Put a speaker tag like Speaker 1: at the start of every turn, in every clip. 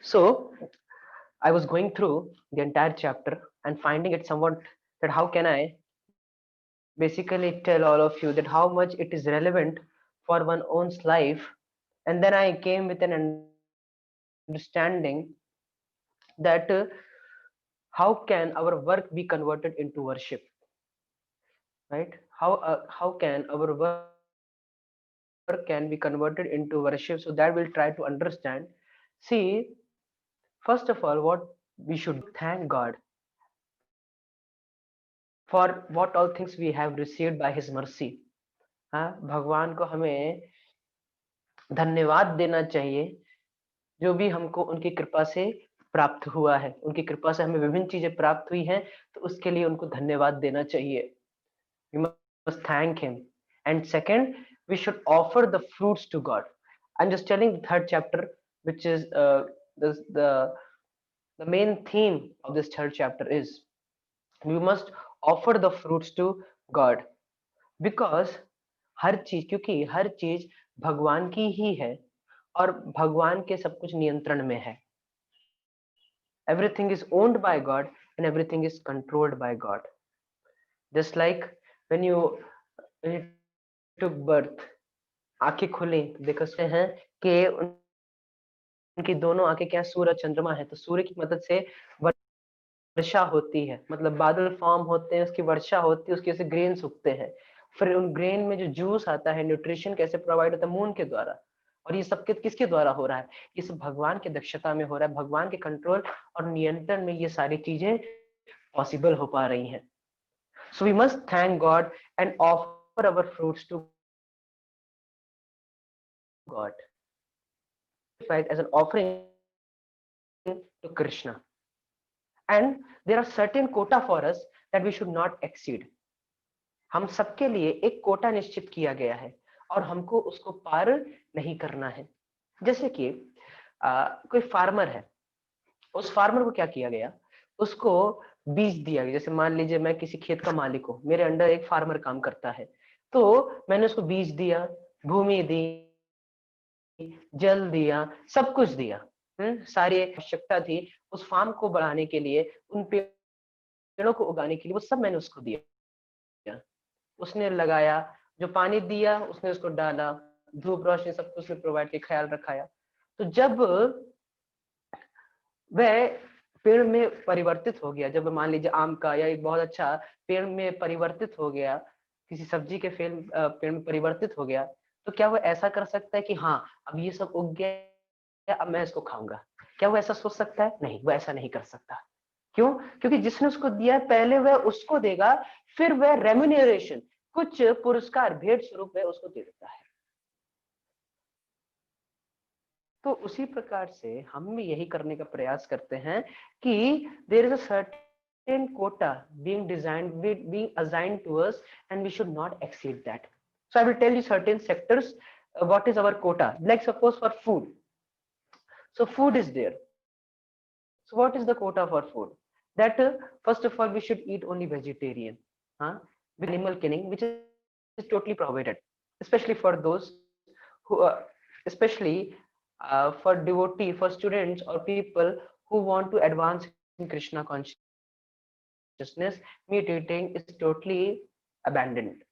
Speaker 1: So I was going through the entire chapter and finding it somewhat that how can I basically tell all of you that how much it is relevant for one own's life. And then I came with an understanding that how can our work be converted into worship, right? How can our work can be converted into worship? So that we'll try to understand. See, first of all, what we should do, we should thank God for what all things we have received by his mercy. हाँ, भगवान को हमें धन्यवाद देना चाहिए जो भी हमको उनकी कृपा से प्राप्त हुआ है। उनकी कृपा से हमें विभिन्न चीजें प्राप्त हुई हैं, तो उसके लिए उनको धन्यवाद देना चाहिए। We must thank him. And second, we should offer the fruits to God. I'm just telling the third chapter, which is the main theme of this third chapter is we must offer the fruits to God. Because हर चीज, क्योंकि हर चीज भगवान की ही है और भगवान के सब कुछ नियंत्रण में है। Everything is owned by God and everything is controlled by God. Just like when you took birth, आंखें खुली, देखो सकते हैं कि उनकी दोनों आंखें क्या सूरज चंद्रमा है, तो सूर्य की मदद से वर्षा होती है, मतलब बादल फॉर्म होते हैं, उसकी वर्षा होती है, उसकी वजह से ग्रेन उगते हैं। फिर उन ग्रेन में जो जूस आता है, न्यूट्रिशन कैसे प्रोवाइड होता है, मून के द्वारा। और ये सब किसके द्वारा हो रहा है? ये सब भगवान की दक्षता में हो रहा है, भगवान के कंट्रोल और नियंत्रण में ये सारी चीजें पॉसिबल हो पा रही हैं। So we must thank God and offer our fruits to God as an offering to Krishna. And there are certain quota for us that we should not exceed. हम सबके लिए एक कोटा निश्चित किया गया है और हमको उसको पार नहीं करना है। जैसे कि कोई फार्मर है, उस फार्मर को क्या किया गया, उसको बीज दिया गया। जैसे मान लीजिए मैं किसी खेत का मालिक हूँ, मेरे अंडर एक फार्मर काम करता है, तो मैंने उसको बीज दिया, भूमि दी, जल दिया, सब कुछ दिया। सारी आवश्यकता थी उस फार्म को बढ़ाने के लिए, उन पेड़ों को उगाने के लिए, वो सब मैंने उसको दिया। उसने लगाया, जो पानी दिया उसने उसको डाला, धूप रोशनी सब कुछ उसने प्रोवाइड किया, ख्याल रखाया। तो जब वह पेड़ में परिवर्तित हो गया, जब मान लीजिए आम का या एक बहुत अच्छा पेड़ में परिवर्तित हो गया, किसी सब्जी के पेड़ में परिवर्तित हो गया, तो क्या वो ऐसा कर सकता है कि हाँ अब ये सब उग गया, अब मैं इसको खाऊंगा? क्या वो ऐसा सोच सकता है? नहीं, वो ऐसा नहीं कर सकता। क्यों? क्योंकि जिसने उसको दिया पहले वह उसको देगा, फिर वह रेम्यूनरेशन, कुछ पुरस्कार भेंट स्वरूप वह उसको दे देता है। तो उसी प्रकार से हम भी यही करने का प्रयास करते हैं कि there is a certain quota being designed, being assigned to us, and we should not exceed that. So I will tell you certain sectors, what is our quota. Like suppose for food, so food is there. So what is the quota for food? That first of all we should eat only vegetarian, huh? With animal killing, which is totally prohibited, especially for those who especially for devotee, for students or people who want to advance in Krishna consciousness. Meat eating is totally abandoned,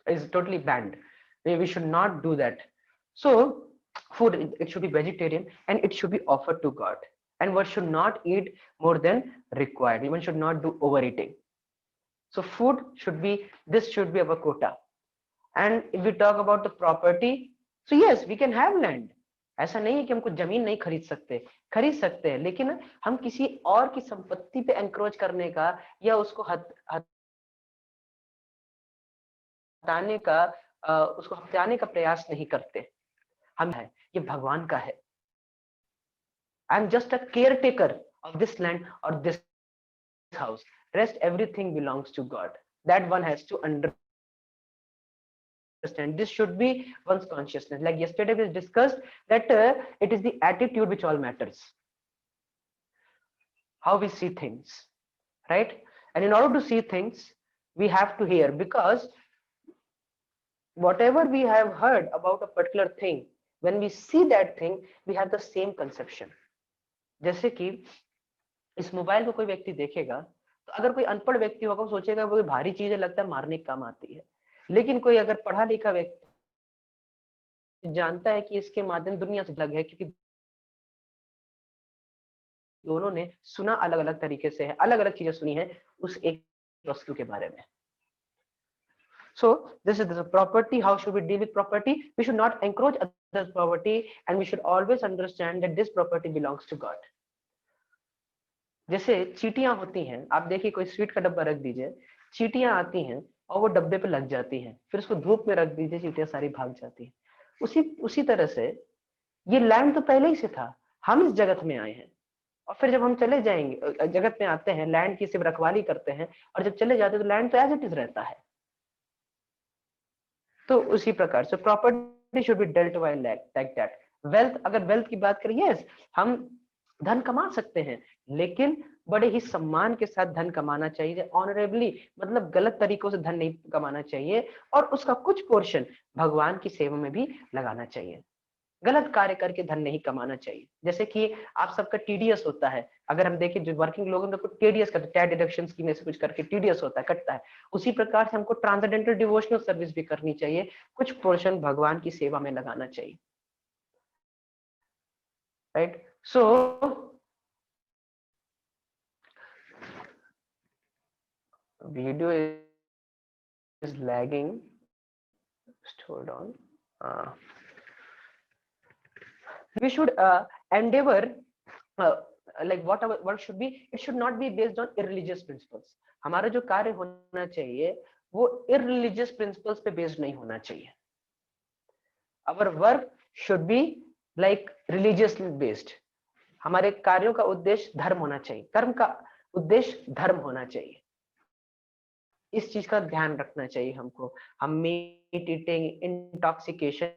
Speaker 1: is totally banned. We should not do that. So food, it should be vegetarian and it should be offered to God. And one should not eat more than required. One should not do overeating. So food should be, this should be our quota. And if we talk about the property, so yes, we can have land. ऐसा नहीं है कि हमको जमीन नहीं खरीद सकते हैं, लेकिन हम किसी और की संपत्ति पे एंक्रोच करने का या उसको हटाने का उसको हटाने का प्रयास नहीं करते। हम है, ये भगवान का है। I am just a caretaker of this land और this house, rest everything belongs to God. That one has to understand, this should be one's consciousness. Like yesterday we discussed that it is the attitude which all matters, how we see things, right? And in order to see things we have to hear, because whatever we have heard about a particular thing, when we see that thing we have the same conception. जैसे कि इस mobile को कोई व्यक्ति देखेगा तो अगर कोई अनपढ़ व्यक्ति होगा वो सोचेगा वो भारी चीजें लगता है मारने के काम आती है, लेकिन कोई अगर पढ़ा लिखा व्यक्ति जानता है कि इसके माध्यम दुनिया से अलग है, क्योंकि दोनों ने सुना अलग अलग तरीके से है, अलग अलग चीजें सुनी है उस एक वस्तु के बारे में। So this is the property. How should we deal with property? We should not encroach others' property, and we should always understand that this property belongs to God. जैसे चींटियां होती हैं, आप देखिए कोई स्वीट का डब्बा रख दीजिए, चींटियां आती हैं और वो डब्बे पे लग जाती हैं, फिर उसको धूप में रख दीजिए, चींटियां सारी भाग जाती हैं। उसी तरह से ये लैंड तो पहले ही से था, हम इस जगत में आए हैं और फिर जब हम चले जाएंगे, जगत में आते हैं, लैंड की सिर्फ रखवाली करते हैं, और जब चले जाते हैं तो लैंड तो एज इट इज रहता है। तो उसी प्रकार से property should be dealt while like that. Wealth, अगर वेल्थ की बात करें, यस हम धन कमा सकते हैं, लेकिन बड़े ही सम्मान के साथ धन कमाना चाहिए, ऑनरेबली, मतलब गलत तरीकों से धन नहीं कमाना चाहिए, और उसका कुछ पोर्शन भगवान की सेवा में भी लगाना चाहिए। गलत कार्य करके धन नहीं कमाना चाहिए। जैसे कि आप सबका टीडीएस होता है, अगर हम देखें जो वर्किंग लोग हैं तो टीडीएस करते हैं, टैक्स डिडक्शन स्कीम में से कुछ करके टीडीएस होता है, कटता है। उसी प्रकार से हमको ट्रांसेंडेंटल डिवोशनल सर्विस भी करनी चाहिए, कुछ पोर्शन भगवान की सेवा में लगाना चाहिए, right. So video is lagging, just hold on. We should endeavor, like what should be, it should not be based on irreligious principles. हमारा जो कार्य होना चाहिए वो irreligious principles पे based नहीं होना चाहिए। Our work should be like religiously based. हमारे कार्यों का उद्देश्य धर्म होना चाहिए, कर्म का उद्देश्य धर्म होना चाहिए, इस चीज का ध्यान रखना चाहिए हमको। हम मीट ईटिंग, इंटॉक्सिकेशन,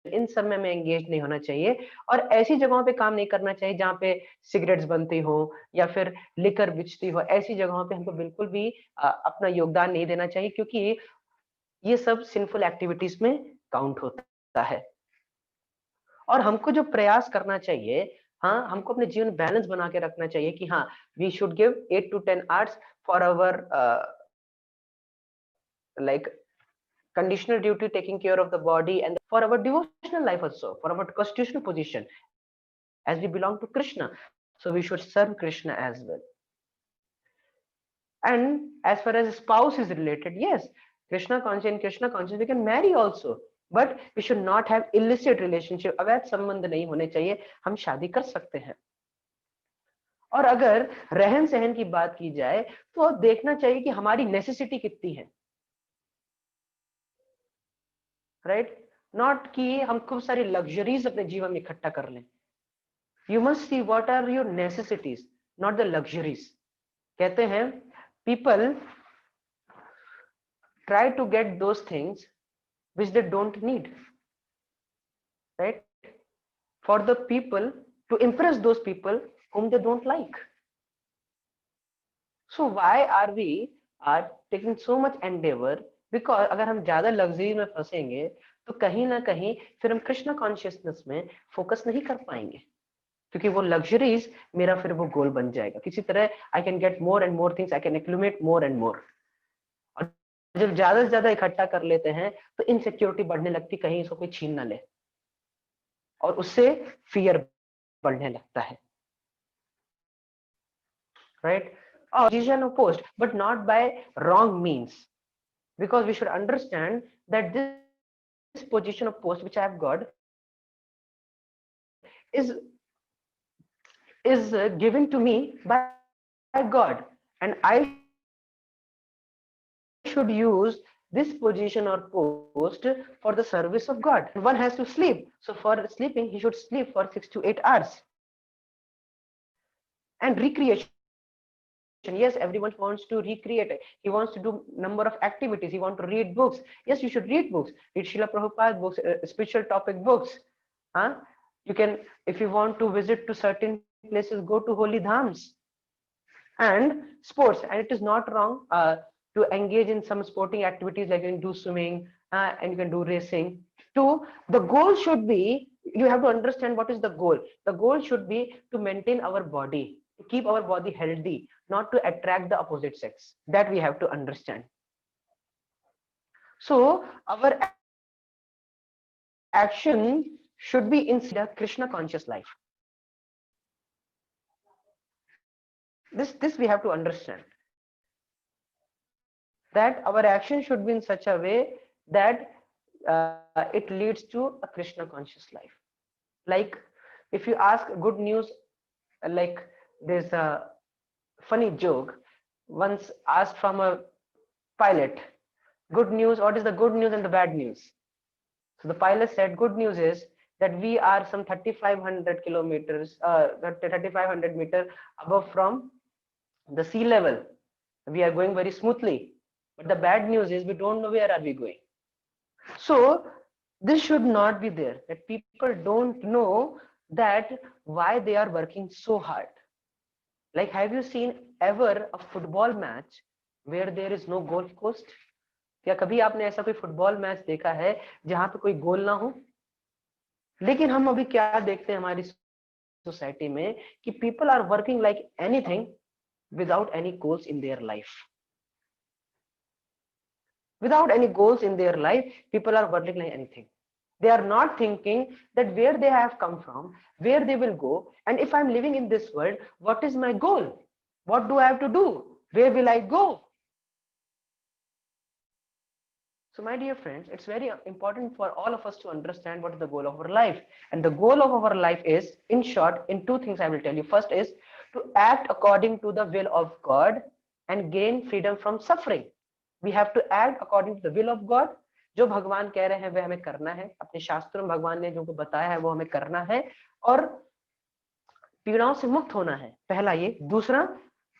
Speaker 1: इन सब में एंगेज नहीं होना चाहिए, और ऐसी जगहों पे काम नहीं करना चाहिए जहाँ पे सिगरेट्स बनती हो या फिर लिकर बिचती हो। ऐसी जगहों पे हमको बिल्कुल भी अपना योगदान नहीं देना चाहिए, क्योंकि ये सब सिंफुल एक्टिविटीज में काउंट होता है। और हमको जो प्रयास करना चाहिए, हाँ, हमको अपने जीवन बैलेंस बना के रखना चाहिए कि हाँ, we should give 8 to 10 hours for our like conditional duty, taking care of the body, and for our devotional life also, for our constitutional position, as we belong to Krishna, so we should serve Krishna as well. And as far as spouse is related, yes, Krishna conscious we can marry also, but we should not have illicit relationship, अवैध संबंध नहीं होने चाहिए, हम शादी कर सकते हैं। और अगर रहन सहन की बात की जाए तो देखना चाहिए कि हमारी नेसेसिटी कितनी है, राइट, नॉट कि हम खूब सारी लग्जरीज अपने जीवन में इकट्ठा कर लें। You must see what are your necessities, not the luxuries. कहते हैं people try to get those things which they don't need, right, for the people, to impress those people whom they don't like. So why are we taking so much endeavor? Because अगर हम ज्यादा luxury में फंसेंगे तो कहीं ना कहीं फिर हम कृष्णा कॉन्शियसनेस में फोकस नहीं कर पाएंगे, क्योंकि वो लग्जरीज मेरा फिर वो गोल बन जाएगा। किसी तरह I can get more and more things, I can accumulate more and more, और जब ज्यादा से ज्यादा इकट्ठा कर लेते हैं तो इनसिक्योरिटी बढ़ने लगती, कहीं इसको कोई छीन ना ले, और उससे फियर बढ़ने लगता है, right. Position of post, but not by wrong means, because we should understand that this position of post which I have got is given to me by God, and I should use this position or post for the service of God. One has to sleep, so for sleeping he should sleep for 6 to 8 hours. And recreation, yes, everyone wants to recreate, he wants to do number of activities, he wants to read books, yes, you should read books, read Srila Prabhupada books, spiritual topic books, huh? You can, if you want to visit to certain places, go to holy dhams. And sports, and it is not wrong to engage in some sporting activities, like you can do swimming and you can do racing. The goal should be you have to understand what is the goal. The goal should be to maintain our body, to keep our body healthy, not to attract the opposite sex. That we have to understand. So our action should be inside a Krishna conscious life. This we have to understand, that our action should be in such a way that it leads to a Krishna conscious life. Like if you ask good news, like there's a funny joke once asked from a pilot, good news, what is the good news and the bad news? So the pilot said, good news is that we are some 3,500 kilometers, 3,500 meter above from the sea level. We are going very smoothly. But the bad news is we don't know where are we going. So this should not be there, that people don't know that why they are working so hard. Like, have you seen ever a football match where there is no goal post? क्या कभी आपने ऐसा कोई football match देखा है जहां पे कोई गोल ना हो? लेकिन हम अभी क्या देखते हैं हमारी सोसाइटी में कि people are working like anything without any goals in their life. Without any goals in their life, people are working like anything. They are not thinking that where they have come from, where they will go, and if I'm living in this world, what is my goal? What do I have to do? Where will I go? So my dear friends, it's very important for all of us to understand what is the goal of our life. And the goal of our life is, in short, in two things I will tell you. First is to act according to the will of God and gain freedom from suffering. We have to act according to the will of God. जो भगवान कह रहे हैं वह हमें करना है, अपने शास्त्रों में भगवान ने जो बताया है वो हमें करना है और पीड़ाओं से मुक्त होना है। पहला ये। दूसरा,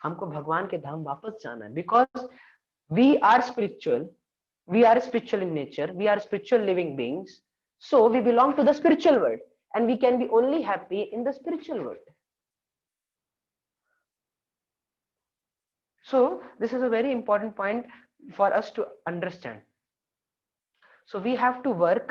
Speaker 1: हमको भगवान के धाम वापस जाना है, because we are spiritual, we are spiritual in nature, we are spiritual living beings, so we belong to the spiritual world and we can be only happy in the spiritual world. So this is a very important point for us to understand. So we have to work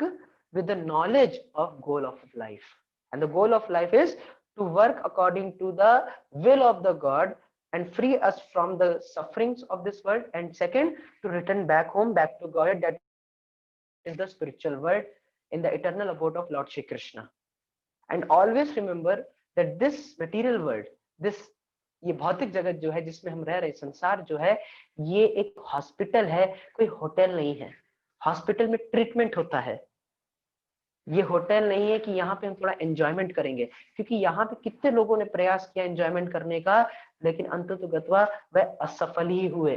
Speaker 1: with the knowledge of goal of life, and the goal of life is to work according to the will of the God and free us from the sufferings of this world, and second, to return back home, back to God, that is the spiritual world, in the eternal abode of Lord Shri Krishna. And always remember that this material world, this ये भौतिक जगत जो है जिसमें हम रह रहे, संसार जो है, ये एक हॉस्पिटल है, कोई होटल नहीं है। हॉस्पिटल में ट्रीटमेंट होता है, ये होटल नहीं है कि यहाँ पे हम थोड़ा एंजॉयमेंट करेंगे, क्योंकि यहाँ पे कितने लोगों ने प्रयास किया एंजॉयमेंट करने का, लेकिन अंततोगत्वा वह असफल ही हुए,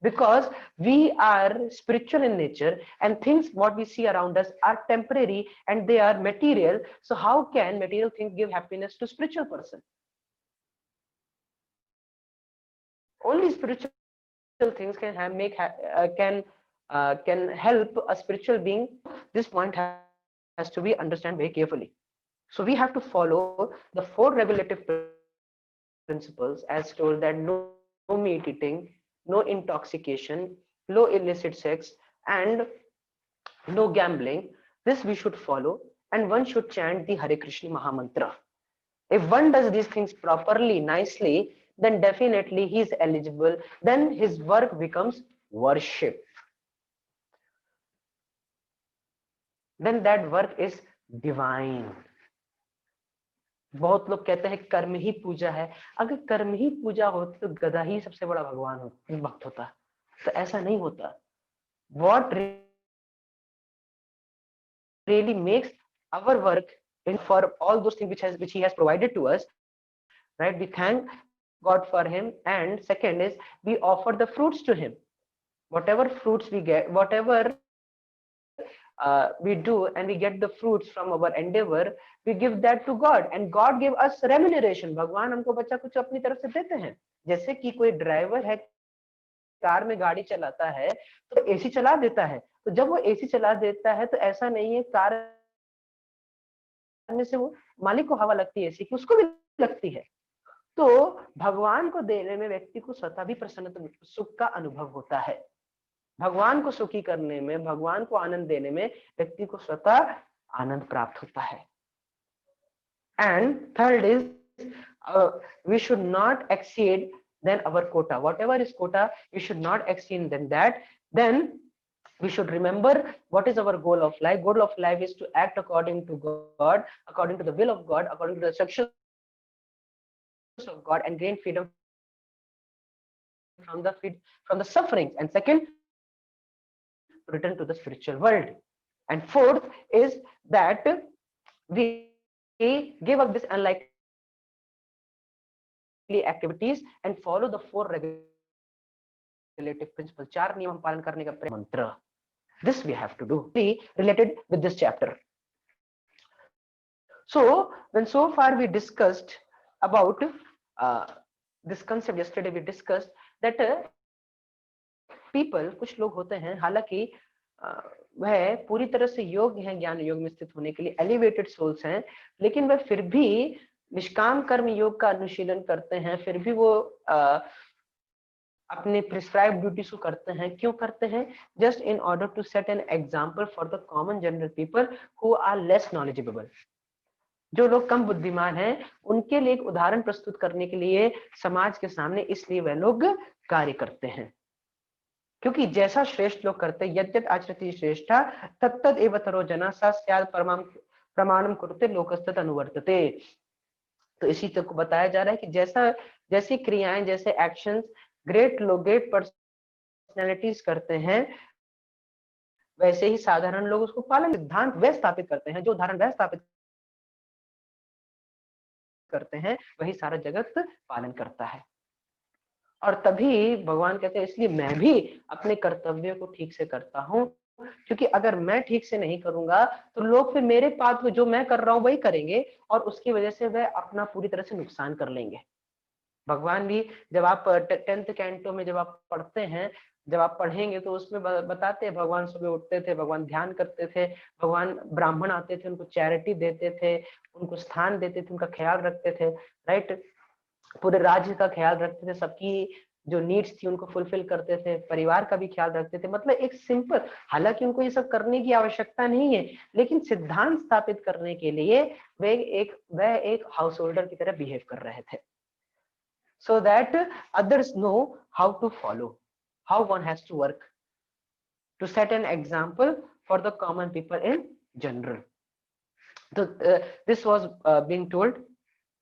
Speaker 1: because we are spiritual in nature and things what we see around us are temporary and they are material. So how can material things give happiness to spiritual person? Only spiritual things can have, can help a spiritual being. This point has to be understood very carefully. So we have to follow the 4 regulative principles as told, that no meat eating, no intoxication, no illicit sex, and no gambling. This we should follow, and one should chant the Hare Krishna Mahamantra. If one does these things properly, nicely, then definitely he is eligible. Then his work becomes worship. Then that work is divine. बहुत लोग कहते हैं कर्म ही पूजा है। अगर कर्म ही पूजा हो तो गधा ही सबसे बड़ा भगवान हो, भक्त होता, तो ऐसा नहीं होता। What really makes our work in for all those things which he has provided to us, right? We thank God for him, and second is we offer the fruits to him. Whatever fruits we get, whatever we do, and we get the fruits from our endeavor, we give that to God, and God give us remuneration. भगवान हमको बच्चा कुछ अपनी तरफ से देते हैं। जैसे कि कोई ड्राइवर है, कार में गाड़ी चलाता है तो एसी चला देता है, तो जब वो एसी चला देता है तो ऐसा नहीं है कार में से वो मालिक को हवा लगती है एसी की, उसको भी लगती है। तो भगवान को देने में व्यक्ति को स्वतः भी प्रसन्नता, सुख का अनुभव होता है। भगवान को सुखी करने में, भगवान को आनंद देने में व्यक्ति को स्वतः आनंद प्राप्त होता है। And third is we should not exceed than our quota. Whatever is quota, we should not exceed than that. Then we should remember what is our goal of life. Goal of life is to act according to God, according to the will of God, according to the instructions of God, and gain freedom from the sufferings. And second, to return to the spiritual world. And fourth is that we give up this unlikely activities and follow the 4 regulative principles. 4 नियम हम पालन करने का mantra. This we have to do, related with this chapter. So when so far we discussed about this concept, yesterday we discussed that people, कुछ लोग होते हैं हालांकि वह पूरी तरह से योग्य हैं ज्ञान योग में स्थित होने के लिए, एलिवेटेड सोल्स हैं, लेकिन वह फिर भी निष्काम कर्म योग का अनुशीलन करते हैं, फिर भी वो अपने प्रिस्क्राइब ड्यूटीज को करते हैं. क्यों करते हैं? Just in order to set an example for the common general people who are less knowledgeable. जो लोग कम बुद्धिमान हैं उनके लिए एक उदाहरण प्रस्तुत करने के लिए समाज के सामने, इसलिए वह लोग कार्य करते हैं. क्योंकि जैसा श्रेष्ठ लोग करते, यद्यत आचरति श्रेष्ठा तत्तद एव तरो जना सा स्यात् प्रमाणम कुरुते लोकस्तत् अनुवर्तते. तो इसी तक को बताया जा रहा है कि जैसी क्रियाएं, जैसे एक्शंस ग्रेट लोग, ग्रेट पर्सनैलिटीज करते हैं, वैसे ही साधारण लोग उसको पालन, सिद्धांत वह स्थापित करते हैं, जो उदाहरण वह स्थापित करते हैं, वही सारा जगत पालन करता है. और तभी भगवान कहते हैं इसलिए मैं भी अपने कर्तव्य को ठीक से करता हूं, क्योंकि अगर मैं ठीक से नहीं करूंगा तो लोग फिर मेरे पास जो मैं कर रहा हूं वही करेंगे, और उसकी वजह से वह अपना पूरी तरह से नुकसान कर लेंगे. भगवान भी, जब आप 10th कैंटो में जब आप पढ़ते हैं, जब आप पढ़ेंगे तो उसमें बताते हैं भगवान सुबह उठते थे, भगवान ध्यान करते थे, भगवान ब्राह्मण आते थे उनको चैरिटी देते थे, उनको स्थान देते थे, उनका ख्याल रखते थे, राइट, पूरे राज्य का ख्याल रखते थे, सबकी जो नीड्स थी उनको फुलफिल करते थे, परिवार का भी ख्याल रखते थे. मतलब एक सिंपल, हालांकि उनको ये सब करने की आवश्यकता नहीं है, लेकिन सिद्धांत स्थापित करने के लिए वह एक हाउस होल्डर की तरह बिहेव कर रहे थे, so that others know how to follow, how one has to work, to set an example for the common people in general. So this was being told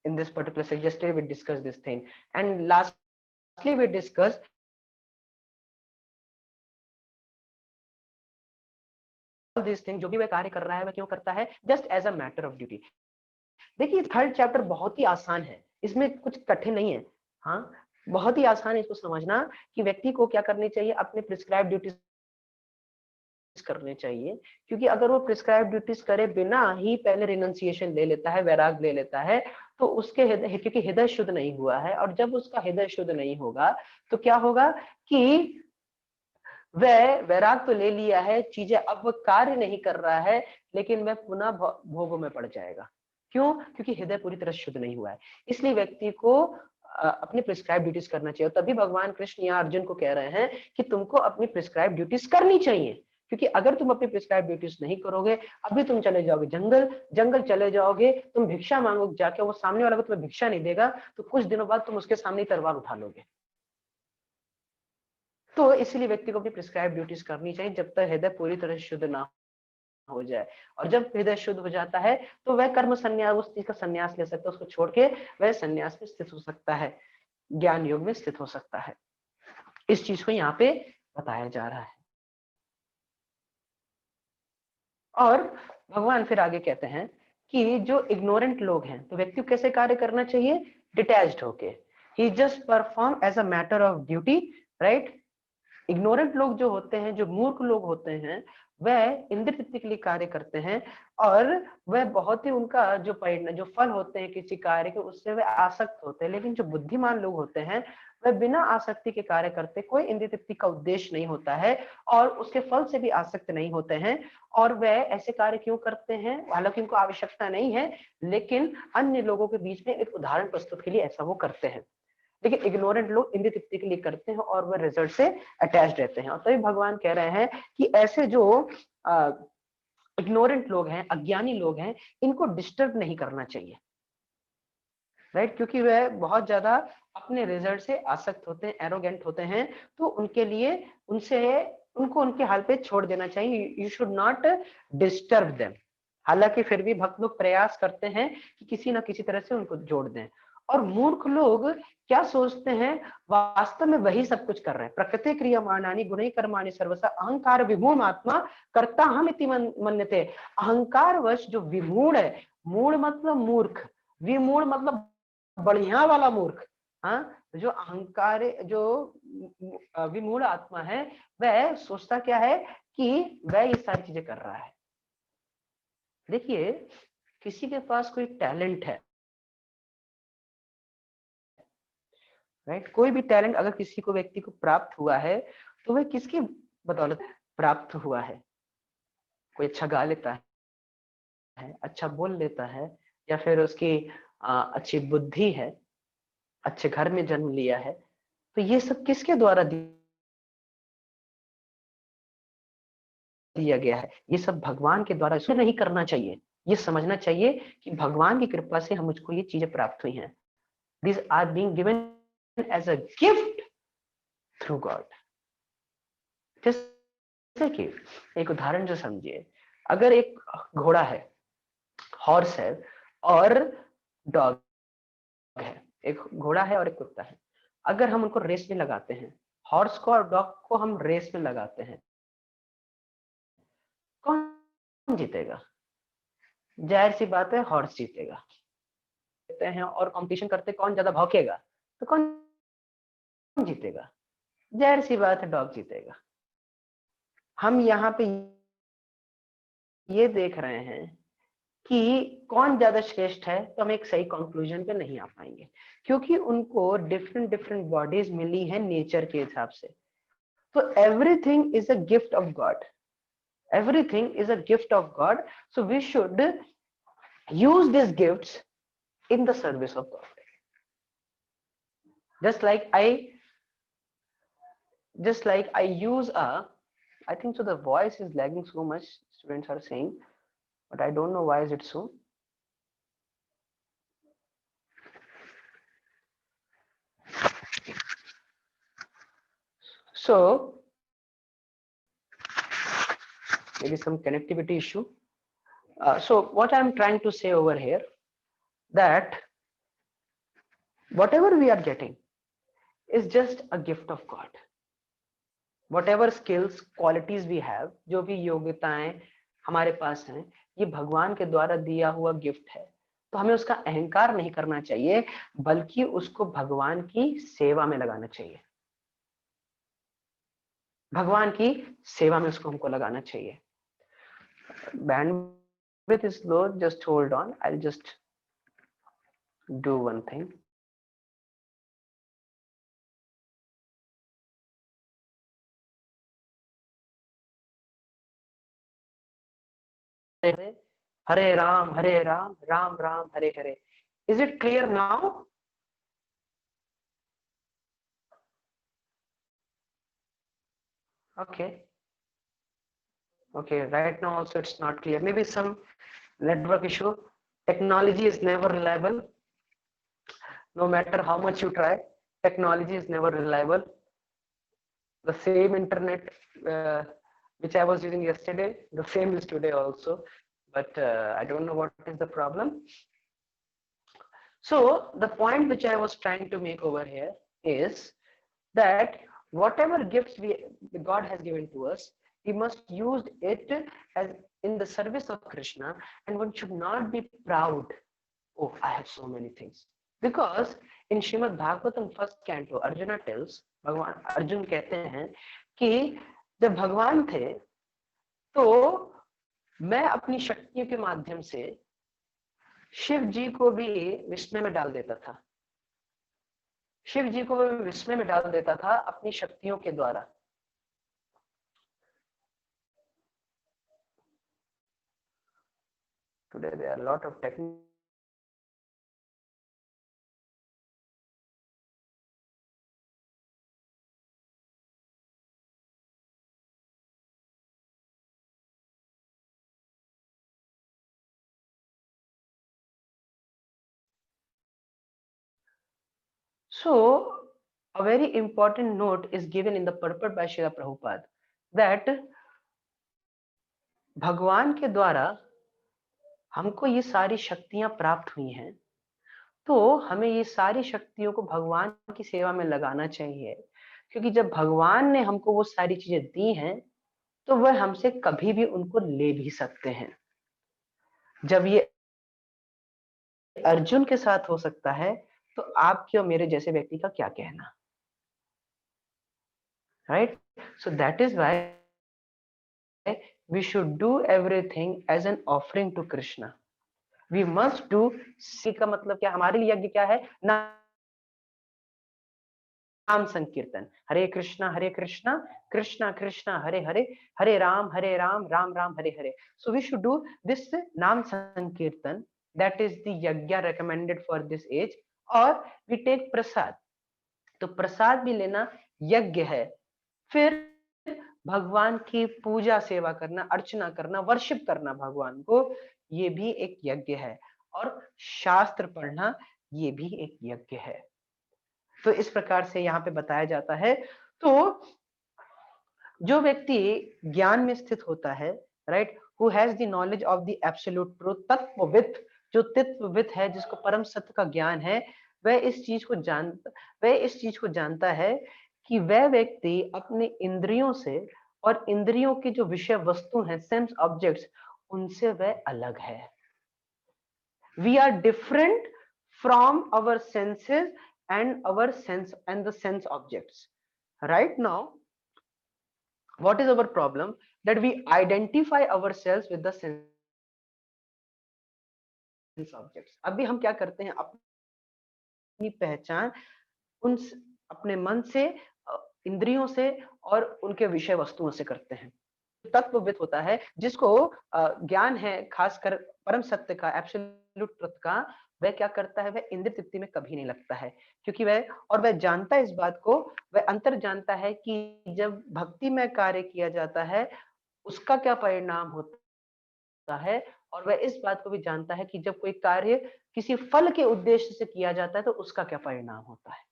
Speaker 1: in this particular section. Yesterday we discussed this thing, and lastly we discussed all these things. जो भी वह कार्य कर रहा है वह क्यों करता है? Just as a matter of duty. देखिए थर्ड चैप्टर बहुत ही आसान है, इसमें कुछ कठिन नहीं है. हाँ, बहुत ही आसान है इसको समझना कि व्यक्ति को क्या करनी चाहिए, अपने प्रिस्क्राइब ड्यूटीज करने चाहिए. क्योंकि अगर वो प्रिस्क्राइब ड्यूटीज करे बिना ही पहले रिनंसिएशन ले लेता है, वैराग ले लेता है, तो उसके हृदय, क्योंकि हृदय शुद्ध नहीं हुआ है, और जब उसका हृदय शुद्ध नहीं होगा तो क्या होगा कि वह वैराग तो ले लिया है, चीजें अब वह कार्य नहीं कर रहा है, लेकिन वह पुनः भोगों में पड़ जाएगा. क्यों? क्योंकि हृदय पूरी तरह शुद्ध नहीं हुआ है. इसलिए व्यक्ति को अपनी प्रिस्क्राइब ड्यूटीज करना चाहिए. तभी भगवान कृष्ण या अर्जुन को कह रहे हैं कि तुमको अपनी प्रिस्क्राइब ड्यूटीज करनी चाहिए, क्योंकि अगर तुम अपनी प्रिस्क्राइब ड्यूटीज नहीं करोगे, अभी तुम चले जाओगे जंगल चले जाओगे, तुम भिक्षा मांगोगे जाके, वो सामने वाला को तुम्हें भिक्षा नहीं देगा, तो कुछ दिनों बाद तुम उसके सामने तलवार उठा लोगे. तो इसलिए व्यक्ति को अपनी प्रिस्क्राइब ड्यूटीज करनी चाहिए जब तक हृदय पूरी तरह शुद्ध ना हो जाए. और जब हृदय शुद्ध हो जाता है तो वह कर्म संन्यास, उस चीज का संन्यास ले सकता है, उसको छोड़ के वह संन्यास में स्थित हो सकता है, ज्ञान योग में स्थित हो सकता है. इस चीज को यहाँ पे बताया जा रहा है. और भगवान फिर आगे कहते हैं कि जो इग्नोरेंट लोग हैं, तो व्यक्ति को कैसे कार्य करना चाहिए? डिटैच्ड होके. ही just perform as a matter of duty, right. Ignorant लोग जो होते हैं, जो मूर्ख लोग होते हैं, वह इंद्र तृप्ति के लिए कार्य करते हैं, और वह बहुत ही, उनका जो परिणाम, जो फल होते हैं किसी कार्य के, उससे वह आसक्त होते हैं. लेकिन जो बुद्धिमान लोग होते हैं वह बिना आसक्ति के कार्य करते, कोई इंद्र तृप्ति का उद्देश्य नहीं होता है, और उसके फल से भी आसक्त नहीं होते हैं. और वह ऐसे कार्य क्यों करते हैं? हालांकि उनको आवश्यकता नहीं है, लेकिन अन्य लोगों के बीच में एक उदाहरण प्रस्तुत के लिए ऐसा वो करते हैं. लेकिन इग्नोरेंट लोग इंद्रिय तृप्ति के लिए करते हैं और वह रिजल्ट से अटैच रहते हैं. और तभी भगवान कह रहे हैं कि ऐसे जो इग्नोरेंट लोग हैं, अज्ञानी लोग हैं, इनको डिस्टर्ब नहीं करना चाहिए. राइट, क्योंकि वह बहुत ज्यादा अपने रिजल्ट से आसक्त होते हैं, एरोगेंट होते हैं, तो उनके लिए उनसे उनको उनके हाल पे छोड़ देना चाहिए। You should not disturb them. हालांकि फिर भी भक्त लोग प्रयास करते हैं कि किसी ना किसी तरह से उनको जोड़ दें। और मूर्ख लोग क्या सोचते हैं, वास्तव में वही सब कुछ कर रहे हैं। प्रकृति क्रियमाणानि गुणैः कर्माणि सर्वशः अहंकार विमूढ़ आत्मा कर्ता हम इति मन्यते। अहंकार वश जो विमूढ़ है, मूढ़ मतलब मूर्ख, विमूढ़ मतलब बढ़िया वाला मूर्ख। हाँ, जो अहंकार, जो विमूढ़ आत्मा है, वह सोचता क्या है कि वह ये सारी चीजें कर रहा है। देखिए, किसी के पास कोई टैलेंट है, राइट, कोई भी टैलेंट अगर किसी को व्यक्ति को प्राप्त हुआ है, तो वह किसकी बदौलत प्राप्त हुआ है? कोई अच्छा गा लेता है, अच्छा बोल लेता है, या फिर उसकी अच्छी बुद्धि है, अच्छे घर में जन्म लिया है, तो ये सब किसके द्वारा दिया गया है? ये सब भगवान के द्वारा। इसको नहीं करना चाहिए, ये समझना चाहिए कि भगवान की कृपा से हम मुझको ये चीजें प्राप्त हुई हैं। These are being given as a gift through God. जैसे कि एक उदाहरण जो समझिए, अगर एक घोड़ा है, हॉर्स है, और डॉग है, एक घोड़ा है और एक कुत्ता है। अगर हम उनको रेस में लगाते हैं, हॉर्स को और डॉग को हम रेस में लगाते हैं, कौन जीतेगा? जाहिर सी बात है, हॉर्स जीतेगा। करते हैं और कंपटीशन करते कौन ज्यादा भौंकेगा, तो कौन जीतेगा? जाहिर सी बात है, डॉग जीतेगा। हम यहाँ पे ये देख रहे हैं कि कौन ज्यादा श्रेष्ठ है, तो हम एक सही कंक्लूजन पे नहीं आ पाएंगे, क्योंकि उनको डिफरेंट डिफरेंट बॉडीज मिली है नेचर के हिसाब से। तो everything is a gift of God, everything is a gift of God, so we should use these gifts in the service of God. just like i just like I use a, I think so the voice is lagging so much, students are saying, but I don't know why is it so. So maybe some connectivity issue. So what I'm trying to say over here, that whatever we are getting is just a gift of God. Whatever skills, qualities we have, जो भी योग्यताएं हमारे पास हैं, ये भगवान के द्वारा दिया हुआ गिफ्ट है। तो हमें उसका अहंकार नहीं करना चाहिए, बल्कि उसको भगवान की सेवा में लगाना चाहिए। भगवान की सेवा में उसको हमको लगाना चाहिए। Bandwidth is low, just hold on, I'll just do one thing. Hare Ram Ram Ram Hare Hare. Is it clear now? Okay. Okay, right now also it's not clear. Maybe some network issue. Technology is never reliable. No matter how much you try, technology is never reliable. The same internet which I was using yesterday, the same is today also. But I don't know what is the problem. So the point which I was trying to make over here is that whatever gifts God has given to us, we must use it as in the service of Krishna, and one should not be proud. Oh, I have so many things. Because in Srimad Bhagavatam first canto, Arjuna tells, भगवान अर्जुन कहते हैं कि जब भगवान थे तो मैं अपनी शक्तियों के माध्यम से शिव जी को भी विस्मय में डाल देता था। शिव जी को विस्मय में डाल देता था अपनी शक्तियों के द्वारा। Today there are a lot of technical So, a very important note is given in the purport by Srila Prabhupada that भगवान के द्वारा हमको ये सारी शक्तियां प्राप्त हुई हैं, तो हमें ये सारी शक्तियों को भगवान की सेवा में लगाना चाहिए, क्योंकि जब भगवान ने हमको वो सारी चीजें दी हैं, तो वह हमसे कभी भी उनको ले भी सकते हैं। जब ये अर्जुन के साथ हो सकता है, तो आपके और मेरे जैसे व्यक्ति का क्या कहना, right? So that is why we should do everything as an offering to Krishna. We must do, सी का मतलब क्या, हमारे लिए यज्ञ क्या है? नाम संकीर्तन, हरे कृष्णा कृष्णा कृष्णा हरे हरे, हरे Ram Ram Ram Hare Hare. So we should do this नाम संकीर्तन, that is the यज्ञ recommended for this age. और we take प्रसाद, तो प्रसाद भी लेना यज्ञ है. फिर भगवान की पूजा सेवा करना, अर्चना करना, वर्शिप करना भगवान को, ये भी एक यज्ञ है. और शास्त्र पढ़ना, ये भी एक यज्ञ है. तो इस प्रकार से यहाँ पे बताया जाता है. तो जो व्यक्ति ज्ञान में स्थित होता है, right, who has the knowledge of the absolute truth, तत्वविद, जो तत्वविद है, जिसको परम सत्य का ज्ञान है, वह इस चीज को जानता है कि वह व्यक्ति अपने इंद्रियों से और इंद्रियों की जो विषय वस्तु हैं, सेंस ऑब्जेक्ट्स, उनसे वह अलग है. We are different from our senses and our sense and the sense objects. Right now, what is our problem? That we identify ourselves with the sense objects. अभी हम क्या करते हैं, अपनी पहचान उन अपने मन से, इंद्रियों से और उनके विषय वस्तुओं से करते हैं. तत्वविद होता है, जिसको ज्ञान है खासकर परम सत्य का, एब्सोल्यूट ट्रुथ का, वह क्या करता है, वह इंद्रिय तृप्ति में कभी नहीं लगता है, क्योंकि वह जानता है इस बात को, वह अंतर जानता है कि जब भक्ति में कार्य किया जाता है, उसका क्या परिणाम होता है, और वह इस बात को भी जानता है कि जब कोई कार्य किसी फल के उद्देश्य से किया जाता है, तो उसका क्या परिणाम होता है.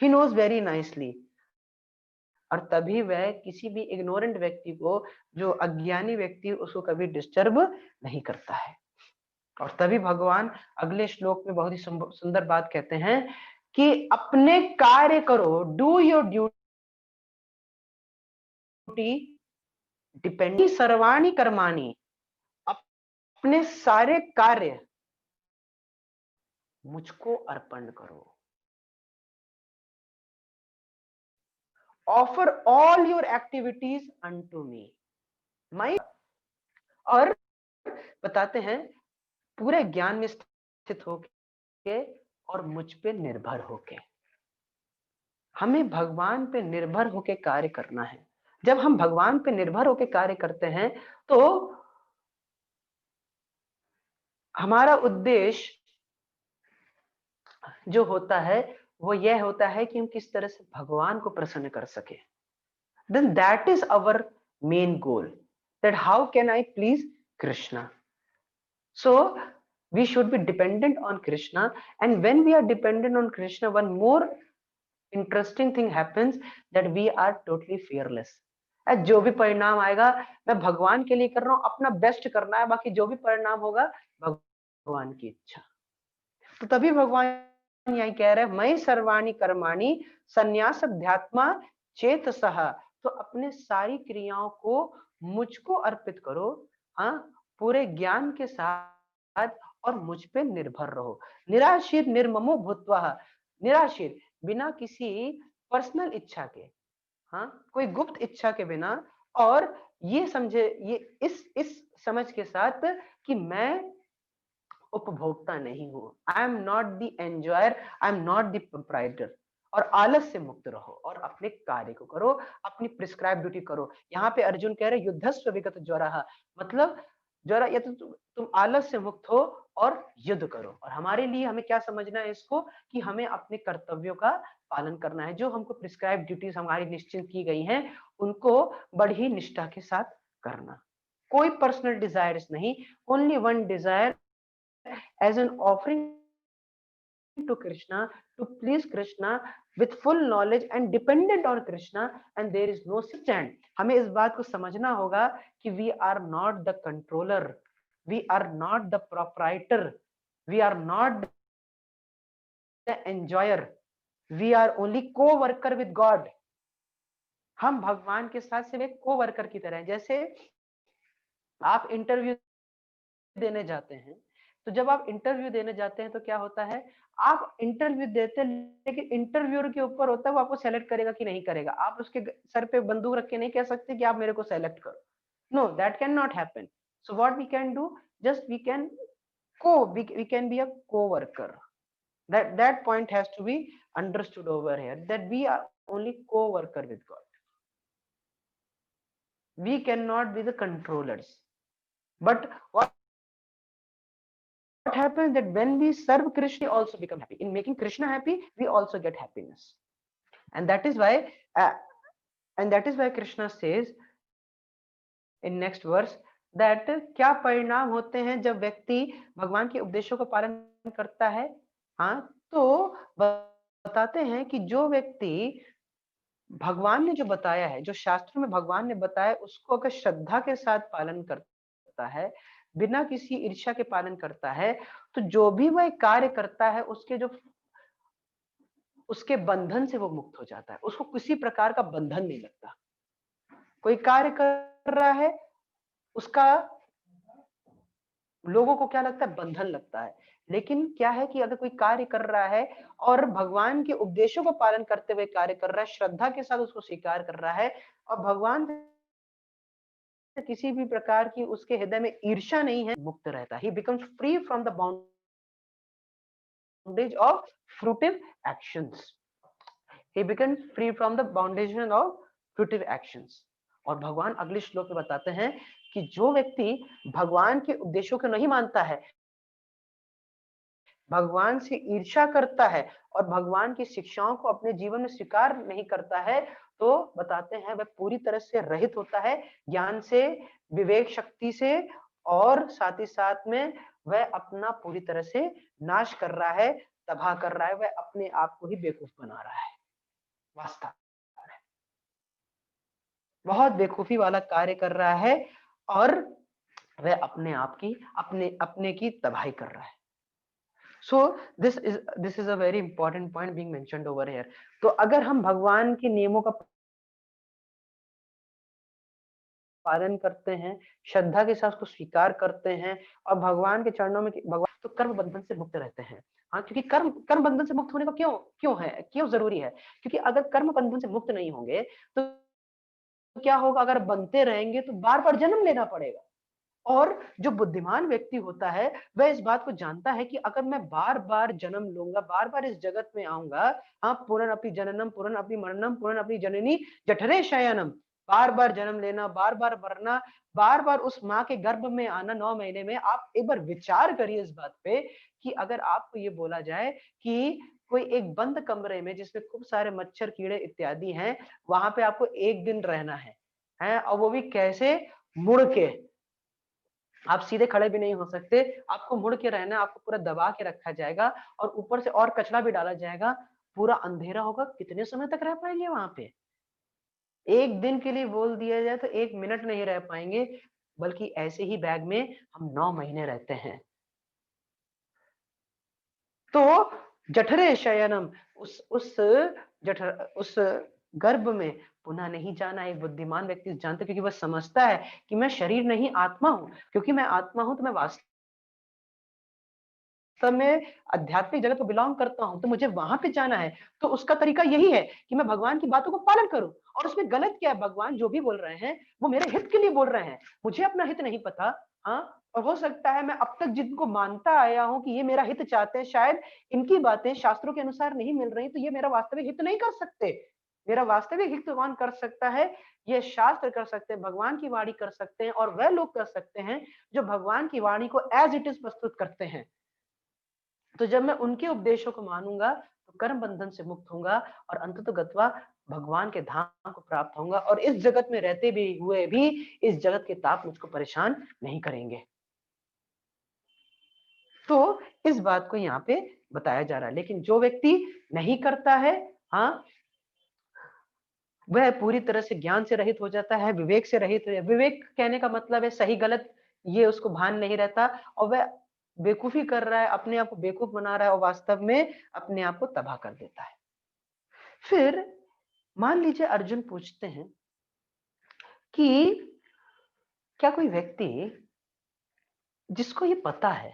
Speaker 1: He knows very nicely. और तभी वह किसी भी इग्नोरेंट व्यक्ति को, जो अज्ञानी व्यक्ति, उसको कभी डिस्टर्ब नहीं करता है. और तभी भगवान अगले श्लोक में बहुत ही सुंदर बात कहते हैं कि अपने कार्य करो, डू योर ड्यूटी डिपेंडिंग सर्वाणी कर्माणी, अपने सारे कार्य मुझको अर्पण करो. Offer all your activities unto me. My, और बताते हैं पूरे ज्ञान में स्थित होके और मुझ पे निर्भर होके. हमें भगवान पे निर्भर होके कार्य करना है. जब हम भगवान पे निर्भर होके कार्य करते हैं, तो हमारा उद्देश्य जो होता है, वो यह होता है कि हम किस तरह से भगवान को प्रसन्न कर सके. Then that is our main goal, that how can I please Krishna. So we should be dependent on Krishna, and when we are dependent on Krishna, one more interesting thing happens, that we are totally fearless. जो भी परिणाम आएगा, मैं भगवान के लिए कर रहा हूं, अपना बेस्ट करना है, बाकी जो भी परिणाम होगा भगवान की इच्छा. तो तभी भगवान यही कह रहे हैं, मयि सर्वाणि कर्माणि संन्यास अध्यात्मा चेतसः. तो अपने सारी क्रियाओं को मुझको अर्पित करो, हाँ, पूरे ज्ञान के साथ, और मुझ पे निर्भर रहो. निराशीर निर्ममो भूत्वा, निराशीर, बिना किसी पर्सनल इच्छा के, हाँ, कोई गुप्त इच्छा के बिना, और ये समझे, ये इस समझ के साथ कि मैं उपभोक्ता नहीं हूं. I am not the enjoyer, I am not the proprietor. और आलस से मुक्त रहो और अपने कार्य को करो, अपनी प्रिस्क्राइब ड्यूटी करो. यहाँ पे अर्जुन कह रहे युद्धस्व विगत ज्वरः, मतलब ज्वर, या तो तुम आलस से मुक्त हो और युद्ध करो. और हमारे लिए हमें क्या समझना है इसको, कि हमें अपने कर्तव्यों का पालन करना है. जो हमको प्रिस्क्राइब ड्यूटीज हमारी निश्चित की गई हैं, उनको बड़ी निष्ठा के साथ करना. कोई पर्सनल डिजायर्स नहीं, only one Dzire, as an offering to Krishna, to please Krishna with full knowledge and dependent on Krishna, and there is no stand. हमें इस बात को समझना होगा कि we are not the controller, we are not the proprietor, we are not the enjoyer, we are only co-worker with God. हम भगवान के साथ सिर्फ एक को-वर्कर की तरह हैं। जैसे आप इंटरव्यू देने जाते हैं, तो जब आप इंटरव्यू देने जाते हैं तो क्या होता है, आप इंटरव्यू देते हैं लेकिन इंटरव्यूअर के ऊपर होता है वो आपको सेलेक्ट करेगा कि नहीं करेगा। आप उसके सर पे बंदूक रख के नहीं कह सकते कि आप मेरे को सेलेक्ट करो। No, that can not happen. So what we can do, just we can we can be a co-worker. That point has to be understood over here, that we are only co-worker with God. We cannot be the controllers. But what happens that when we serve Krishna, we also become happy. In making Krishna happy, we also get happiness. And that is why Krishna says in next verse that क्या परिणाम होते हैं जब व्यक्ति भगवान के उपदेशों का पालन करता है। हाँ, तो बताते हैं कि जो व्यक्ति भगवान ने जो बताया है, जो शास्त्रों में भगवान ने बताया, उसको अगर श्रद्धा के साथ पालन करता है, बिना किसी ईर्ष्या के पालन करता है, तो जो भी वह कार्य करता है उसके बंधन से वो मुक्त हो जाता है। उसको किसी प्रकार का बंधन नहीं लगता। कोई कार्य कर रहा है, उसका लोगों को क्या लगता है, बंधन लगता है। लेकिन क्या है कि अगर कोई कार्य कर रहा है और भगवान के उपदेशों का पालन करते हुए कार्य कर रहा है, श्रद्धा के साथ उसको स्वीकार कर रहा है और भगवान से किसी भी प्रकार की उसके हृदय में ईर्ष्या नहीं है, मुक्त रहता है। He becomes free from the bondage of fruitive actions. He becomes free from the bondage of fruitive actions. और भगवान अगले श्लोक में बताते हैं कि जो व्यक्ति भगवान के उपदेशों को नहीं मानता है, भगवान से ईर्ष्या करता है और भगवान की शिक्षाओं को अपने जीवन में स्वीकार नहीं करता है, तो बताते हैं वह पूरी तरह से रहित होता है, ज्ञान से, विवेक शक्ति से, और साथ ही साथ में वह अपना पूरी तरह से नाश कर रहा है, तबाह कर रहा है, वह अपने आप को ही बेवकूफ बना रहा है। वास्तव में बहुत बेवकूफी वाला कार्य कर रहा है और वह अपने आप की अपने की तबाही कर रहा है। So this is a very important point being mentioned over here. तो अगर हम भगवान के नियमों का पालन करते हैं, श्रद्धा के साथ उसको स्वीकार करते हैं और भगवान के चरणों में भगवान, तो कर्म बंधन से मुक्त रहते हैं। हाँ, क्योंकि कर्म बंधन से मुक्त होने का क्यों जरूरी है? क्योंकि अगर कर्म बंधन से मुक्त नहीं होंगे तो क्या होगा, अगर बनते रहेंगे तो बार बार जन्म लेना पड़ेगा। और जो बुद्धिमान व्यक्ति होता है वह इस बात को जानता है कि अगर मैं बार बार जन्म लूंगा, बार बार इस जगत में आऊंगा, हाँ, पुनरपि जननम पुनरपि मरणम पुनरपि जननी जठरे शयनम, बार बार जन्म लेना, बार बार मरना, बार बार उस माँ के गर्भ में आना 9 महीने में। आप एक बार विचार करिए इस बात पे कि अगर आपको ये बोला जाए कि कोई एक बंद कमरे में जिसमें खूब सारे मच्छर, कीड़े इत्यादि हैं, वहां पे आपको 1 दिन रहना है, और वो भी कैसे, मुड़ के, आप सीधे खड़े भी नहीं हो सकते, आपको मुड़ के रहना, आपको पूरा दबा के रखा जाएगा और ऊपर से और कचरा भी डाला जाएगा, पूरा अंधेरा होगा, कितने समय तक रह पाएंगे वहां पे? 1 दिन के लिए बोल दिया जाए तो 1 मिनट नहीं रह पाएंगे, बल्कि ऐसे ही बैग में हम 9 महीने रहते हैं। तो जठरे शयनम, उस गर्भ में पुनः नहीं जाना एक बुद्धिमान व्यक्ति जानता, क्योंकि वह समझता है कि मैं शरीर नहीं आत्मा हूं, क्योंकि मैं आत्मा हूं तो मैं वास्तव में आध्यात्मिक जगत को बिलोंग करता हूं, तो मुझे वहां पे जाना है। तो उसका तरीका यही है कि मैं भगवान की बातों को पालन करूं। और उसमें गलत क्या है, भगवान जो भी बोल रहे हैं वो मेरे हित के लिए बोल रहे हैं, मुझे अपना हित नहीं पता। हाँ, और हो सकता है मैं अब तक जिनको मानता आया हूं कि ये मेरा हित चाहते हैं, शायद इनकी बातें शास्त्रों के अनुसार नहीं मिल रही, तो ये मेरा वास्तविक हित नहीं कर सकते। मेरा वास्तविक हित कौन कर सकता है? ये शास्त्र कर सकते हैं, भगवान की वाणी कर सकते हैं, और वह लोग कर सकते हैं जो भगवान की वाणी को एज इट इज प्रस्तुत करते हैं। तो जब मैं उनके उपदेशों को मानूंगा तो कर्म बंधन से मुक्त होऊंगा और अंततोगत्वा भगवान के धाम को प्राप्त होऊंगा, और इस जगत में रहते भी हुए भी इस जगत के ताप मुझको परेशान नहीं करेंगे। तो इस बात को यहाँ पे बताया जा रहा है। लेकिन जो व्यक्ति नहीं करता है, हाँ, वह पूरी तरह से ज्ञान से रहित हो जाता है, विवेक से रहित। विवेक कहने का मतलब है सही गलत, ये उसको भान नहीं रहता और वह बेवकूफी कर रहा है, अपने आप को बेवकूफ बना रहा है और वास्तव में अपने आप को तबाह कर देता है। फिर मान लीजिए अर्जुन पूछते हैं कि क्या कोई व्यक्ति जिसको ये पता है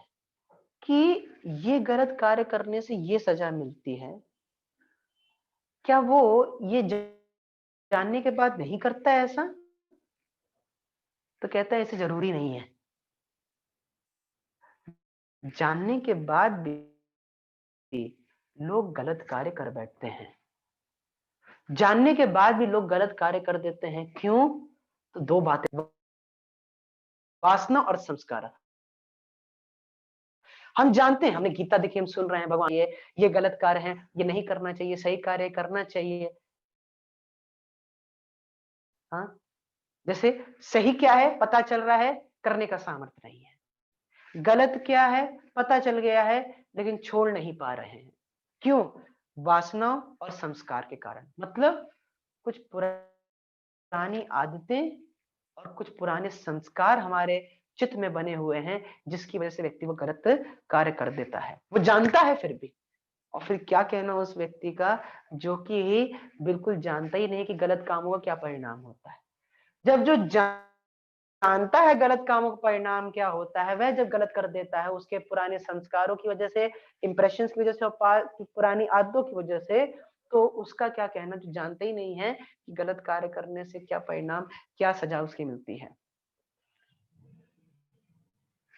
Speaker 1: कि ये गलत कार्य करने से ये सजा मिलती है, क्या वो ये जानने के बाद नहीं करता है ऐसा? तो कहता है ऐसे जरूरी नहीं है। जानने के बाद भी लोग गलत कार्य कर बैठते हैं। जानने के बाद भी लोग गलत कार्य कर देते हैं। क्यों? तो दो बातें, वासना और संस्कार। हम जानते हैं, हमने गीता देखी, हम सुन रहे हैं भगवान ये गलत कार्य है, ये नहीं करना चाहिए, सही कार्य करना चाहिए। हाँ, जैसे सही क्या है पता चल रहा है, करने का सामर्थ्य नहीं है। गलत क्या है पता चल गया है, लेकिन छोड़ नहीं पा रहे हैं। क्यों? वासना और संस्कार के कारण। मतलब कुछ पुरानी आदतें और कुछ पुराने संस्कार हमारे चित्त में बने हुए हैं, जिसकी वजह से व्यक्ति वो गलत कार्य कर देता है। वो जानता है फिर भी। और फिर क्या कहना उस व्यक्ति का जो कि बिल्कुल जानता ही नहीं कि गलत कामों का क्या परिणाम होता है। जब जो जानता है गलत कामों का परिणाम क्या होता है, वह जब गलत कर देता है उसके पुराने संस्कारों की वजह से, इंप्रेशंस की वजह से और पुरानी आदतों की वजह से, तो उसका क्या कहना जो जानता ही नहीं है कि गलत कार्य करने से क्या परिणाम, क्या सजा उसकी मिलती है।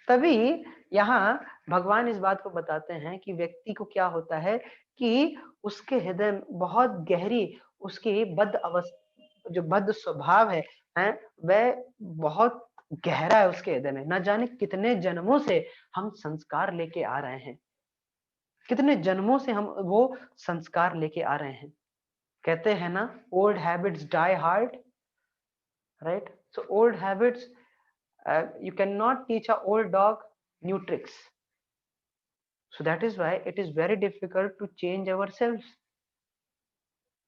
Speaker 1: तभी यहाँ भगवान इस बात को बताते हैं कि व्यक्ति को क्या होता है कि उसके हृदय में बहुत गहरी उसकी बद्ध अवस्था, जो बद्ध स्वभाव है वह बहुत गहरा है उसके हृदय में। न जाने कितने जन्मों से हम संस्कार लेके आ रहे हैं, कितने जन्मों से हम वो संस्कार लेके आ रहे हैं। कहते हैं ना, old habits die hard, right? So old habits, you cannot teach a old dog new tricks. So that is why it is very difficult to change ourselves.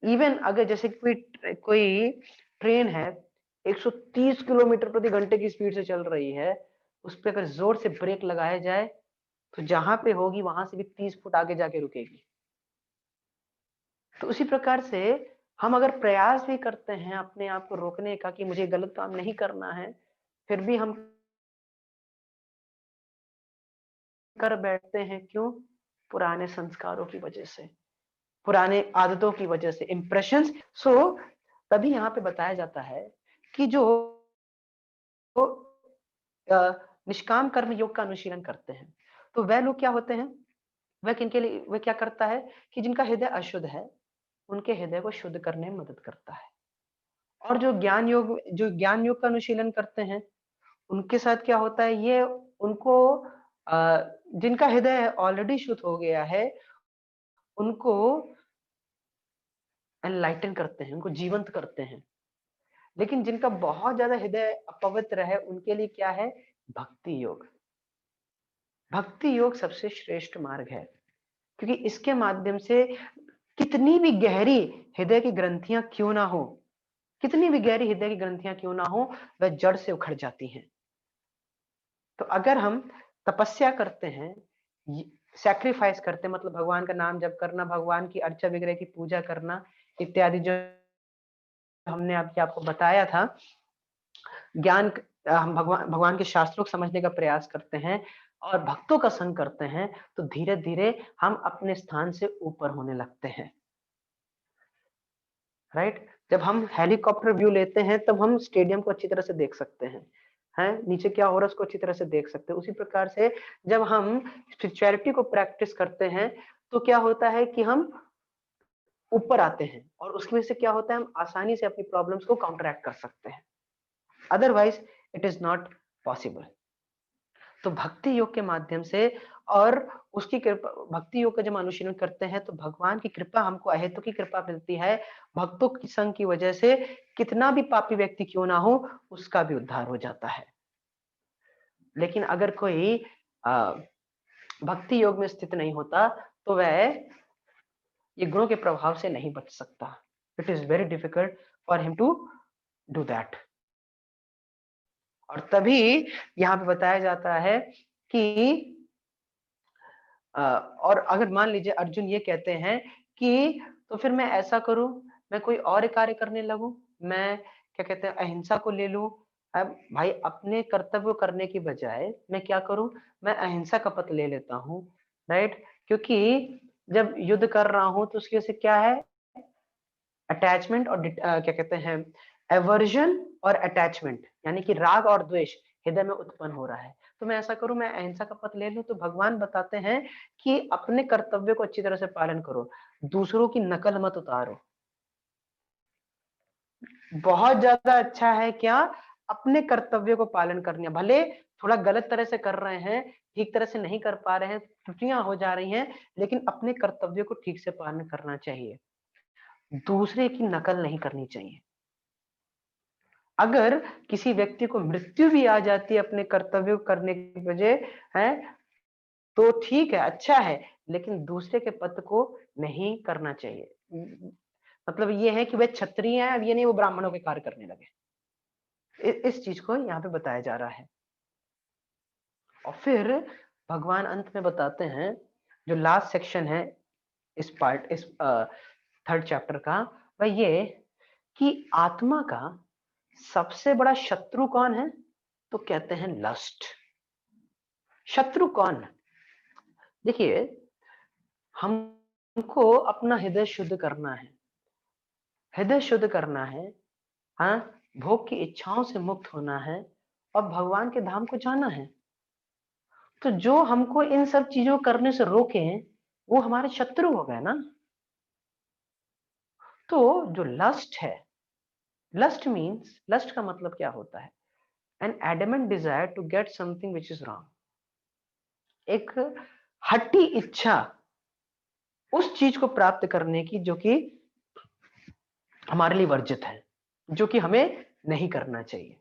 Speaker 1: Even अगर जैसे कोई ट्रेन है 130 किलोमीटर प्रति घंटे की स्पीड से चल रही है, उस पर अगर जोर से ब्रेक लगाया जाए तो जहां पे होगी वहां से भी 30 फुट आगे जाके रुकेगी। तो उसी प्रकार से हम अगर प्रयास भी करते हैं अपने आप को रोकने का कि मुझे गलत काम नहीं करना है, फिर भी हम कर बैठते हैं। क्यों? पुराने संस्कारों की वजह से, पुराने आदतों की वजह से, इंप्रेशंस। सो तभी यहाँ पे बताया जाता है कि जो निष्काम कर्म योग का अनुशीलन करते हैं, तो वह लोग क्या होते हैं, वह किनके लिए, वह क्या करता है कि जिनका हृदय अशुद्ध है उनके हृदय को शुद्ध करने में मदद करता है। और जो ज्ञान योग का अनुशीलन करते हैं उनके साथ क्या होता है, ये उनको जिनका हृदय ऑलरेडी शुद्ध हो गया है उनको एनलाइटन करते हैं, उनको जीवंत करते हैं। लेकिन जिनका बहुत ज्यादा हृदय अपवित्र है उनके लिए क्या है, भक्ति योग। भक्ति योग सबसे श्रेष्ठ मार्ग है, क्योंकि इसके माध्यम से कितनी भी गहरी हृदय की ग्रंथियां क्यों ना हो, कितनी भी गहरी हृदय की ग्रंथियां क्यों ना हो, वह जड़ से उखड़ जाती हैं। तो अगर हम तपस्या करते हैं, सैक्रिफाइस करते हैं, मतलब भगवान का नाम जप करना, भगवान की अर्चा विग्रह की पूजा करना इत्यादि, जो हमने आपको बताया था, ज्ञान, हम भगवान के शास्त्रों को समझने का प्रयास करते हैं और भक्तों का संग करते हैं, तो धीरे धीरे हम अपने स्थान से ऊपर होने लगते हैं, राइट? जब हम हेलीकॉप्टर व्यू लेते हैं तब हम स्टेडियम को अच्छी तरह से देख सकते हैं, नीचे क्या हो रहा है उसको अच्छी तरह से देख सकते हैं। उसी प्रकार से जब हम स्पिरिचुअलिटी को प्रैक्टिस करते हैं तो क्या होता है कि हम ऊपर आते हैं और उसकी वजह से क्या होता है, हम आसानी से अपनी प्रॉब्लम्स को काउंटरैक्ट कर सकते हैं। Otherwise it is not possible. तो भक्ति योग के माध्यम से और उसकी कृपा, भक्ति योग का जब अनुशीलन करते हैं तो भगवान की कृपा, हमको अहेतु की कृपा मिलती है। भक्तों की संग की वजह से कितना भी पापी व्यक्ति क्यों ना हो उसका भी उद्धार हो जाता है। लेकिन अगर कोई भक्ति योग में स्थित नहीं होता तो वह ये गुणों के प्रभाव से नहीं बच सकता। It is very difficult for him to do that. और तभी यहाँ पे बताया जाता है कि और अगर मान लीजिए अर्जुन ये कहते हैं कि तो फिर मैं ऐसा करूं, मैं कोई और कार्य करने लगूं, मैं क्या कहते हैं अहिंसा को ले लूं। अब भाई अपने कर्तव्य करने की बजाय मैं क्या करूं, मैं अहिंसा का पथ ले लेता हूं, राइट। क्योंकि जब युद्ध कर रहा हूं तो उसकी वजह से क्या है, अटैचमेंट और क्या कहते हैं एवर्जन और अटैचमेंट, यानी कि राग और द्वेष हृदय में उत्पन्न हो रहा है। तो मैं ऐसा करूं, मैं अहिंसा का पथ ले लूं। तो भगवान बताते हैं कि अपने कर्तव्य को अच्छी तरह से पालन करो, दूसरों की नकल मत उतारो। बहुत ज्यादा अच्छा है क्या, अपने कर्तव्य को पालन करना, भले थोड़ा गलत तरह से कर रहे हैं, ठीक तरह से नहीं कर पा रहे हैं, त्रुटियां हो जा रही हैं, लेकिन अपने कर्तव्य को ठीक से पालन करना चाहिए, दूसरे की नकल नहीं करनी चाहिए। अगर किसी व्यक्ति को मृत्यु भी आ जाती है अपने कर्तव्य करने की वजह है, तो ठीक है, अच्छा है, लेकिन दूसरे के पद को नहीं करना चाहिए। मतलब ये है कि वे क्षत्रिय हैं, अब ये नहीं वो ब्राह्मणों के कार्य करने लगे। इस चीज को यहाँ पे बताया जा रहा है। और फिर भगवान अंत में बताते हैं, जो लास्ट सेक्शन है इस थर्ड चैप्टर का, वह ये कि आत्मा का सबसे बड़ा शत्रु कौन है, तो कहते हैं लस्ट। शत्रु कौन है? देखिए, हमको अपना हृदय शुद्ध करना है, हृदय शुद्ध करना है, हाँ, भोग की इच्छाओं से मुक्त होना है और भगवान के धाम को जाना है। तो जो हमको इन सब चीजों करने से रोके वो हमारे शत्रु हो गए ना। तो जो लस्ट है, लस्ट मीन्स, लस्ट का मतलब क्या होता है, an adamant desire to get something which is wrong. एक हठी इच्छा उस चीज को प्राप्त करने की जो कि हमारे लिए वर्जित है, जो कि हमें नहीं करना चाहिए,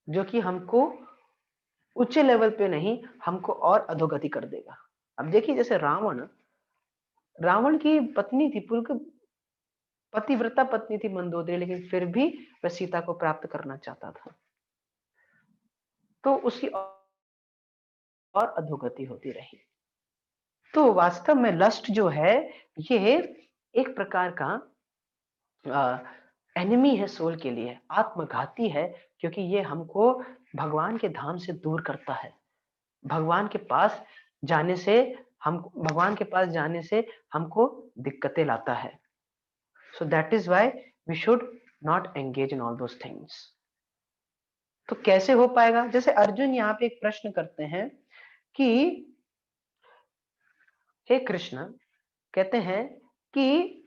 Speaker 1: जो कि हमको उच्च लेवल पे नहीं, हमको और अधोगति कर देगा। अब देखिए, जैसे रावण, रावण की पत्नी थी, पूरी पतिव्रता पत्नी थी मंदोदरी, लेकिन फिर भी वह सीता को प्राप्त करना चाहता था, तो उसकी और अधोगति होती रही। तो वास्तव में लस्ट जो है, ये एक प्रकार का एनिमी है सोल के लिए, आत्मघाती है, क्योंकि ये हमको भगवान के धाम से दूर करता है। भगवान के पास जाने से भगवान के पास जाने से हमको दिक्कतें लाता है। So that is why we should not engage in all those things. तो कैसे हो पाएगा? जैसे अर्जुन यहाँ पे एक प्रश्न करते हैं कि हे कृष्ण, कहते हैं कि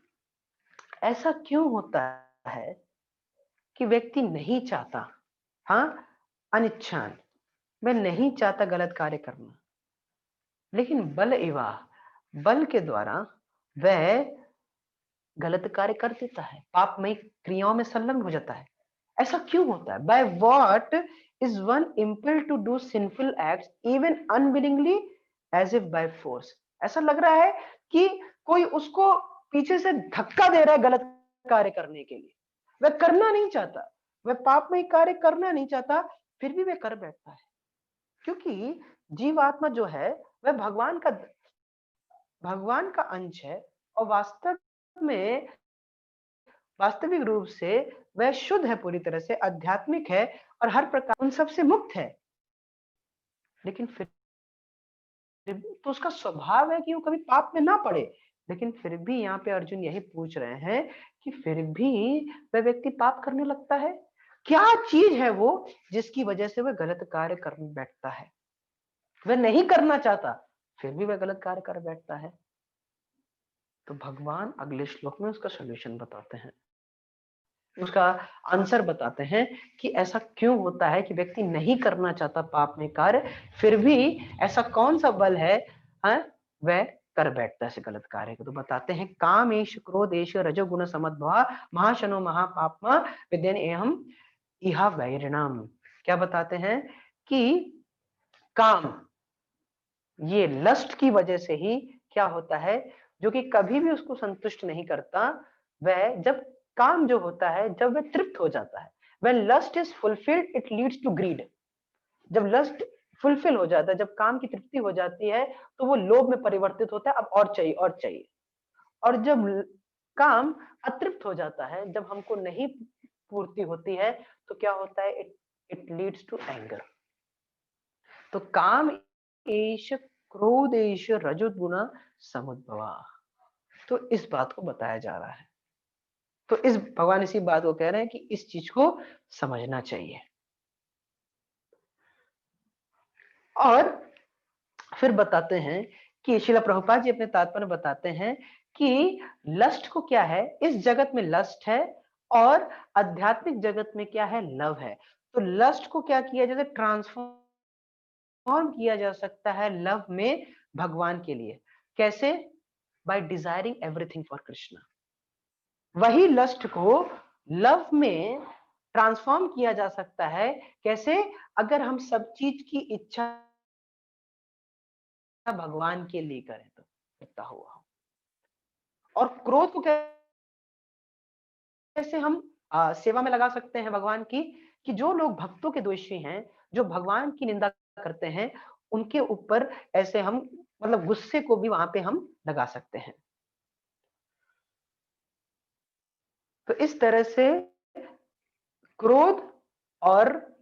Speaker 1: ऐसा क्यों होता है कि व्यक्ति नहीं चाहता, हाँ, अनिच्छान, मैं नहीं चाहता गलत कार्य करना, लेकिन बल एवा, बल के द्वारा वह गलत कार्य कर देता है, पापमयी क्रियाओं में संलग्न हो जाता है। ऐसा क्यों होता है? By what is one impelled to do sinful acts even unwillingly, as if by force. ऐसा लग रहा है कि कोई उसको पीछे से धक्का दे रहा है गलत कार्य करने के लिए। वह करना नहीं चाहता, वह पापमयी कार्य करना नहीं चाहता, फिर भी वह कर बैठता है। क्योंकि जीवात्मा जो है वह भगवान का अंश है, और वास्तविक रूप से वह शुद्ध है, पूरी तरह से आध्यात्मिक है और हर प्रकार उन सब से मुक्त है। लेकिन फिर तो उसका स्वभाव है कि वो कभी पाप में ना पड़े, लेकिन फिर भी यहाँ पे अर्जुन यही पूछ रहे हैं कि फिर भी वह व्यक्ति पाप करने लगता है। क्या चीज है वो जिसकी वजह से वह गलत कार्य करने बैठता है? वह नहीं करना चाहता, फिर भी वह गलत कार्य कर बैठता है। तो भगवान अगले श्लोक में उसका सॉल्यूशन बताते हैं, उसका आंसर बताते हैं कि ऐसा क्यों होता है कि व्यक्ति नहीं करना चाहता पाप में कार्य, फिर भी ऐसा कौन सा बल है, वह कर बैठता है गलत कार्य को। तो बताते हैं, कामेश क्रोधेश रजोगुण समुद्भवा महाशनो महापापमा विद्यन एहम इहा वैरिणाम। क्या बताते हैं कि काम, ये लस्ट की वजह से ही क्या होता है, जो कि कभी भी उसको संतुष्ट नहीं करता, वह जब काम जो होता है, जब वह तृप्त हो जाता है, when lust is fulfilled it leads to greed। जब लस्ट फुलफिल हो जाता है, जब काम की तृप्ति हो जाती है, तो वो लोभ में परिवर्तित होता है, अब और चाहिए और चाहिए। और जब काम अतृप्त हो जाता है, जब हमको नहीं पूर्ति होती है, तो क्या होता है, it it leads to anger. तो काम एष क्रोधेश रजोगुण समुद्भवा, तो इस बात को बताया जा रहा है। तो इस भगवान इसी बात को कह रहे हैं कि इस चीज को समझना चाहिए। और फिर बताते हैं कि शिला प्रभुपाद जी अपने तात्पर्य में बताते हैं कि लस्ट को क्या है, इस जगत में लस्ट है और आध्यात्मिक जगत में क्या है, लव है। तो लस्ट को क्या किया जाए, ट्रांसफॉर्म किया जा सकता है लव में, भगवान के लिए। कैसे? By desiring everything for Krishna. वही लस्ट को लव में ट्रांसफॉर्म किया जा सकता है। कैसे? अगर हम सब चीज की इच्छा भगवान के लिए करें तो इतना हुआ। और क्रोध को कैसे हम सेवा में लगा सकते हैं भगवान की, कि जो लोग भक्तों के दोषी हैं, जो भगवान की निंदा करते हैं, उनके ऊपर ऐसे हम मतलब गुस्से को भी वहां पे हम लगा सकते हैं। तो इस तरह से क्रोध और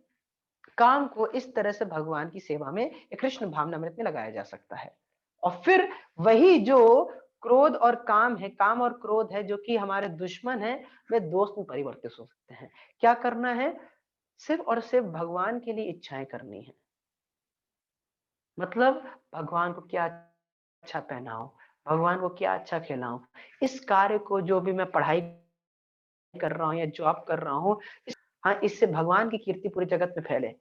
Speaker 1: काम को इस तरह से भगवान की सेवा में, कृष्ण भावनामृत में लगाया जा सकता है। और फिर वही जो क्रोध और काम है, काम और क्रोध है, जो कि हमारे दुश्मन है, वे दोस्त में परिवर्तित हो सकते हैं। क्या करना है? सिर्फ और सिर्फ भगवान के लिए इच्छाएं करनी है। मतलब भगवान को क्या अच्छा पहनाऊं, भगवान को क्या अच्छा खिलाऊं, इस कार्य को जो भी मैं पढ़ाई कर रहा हूं या जॉब कर रहा हूं, हाँ, इससे भगवान की कीर्ति पूरी जगत में फैले।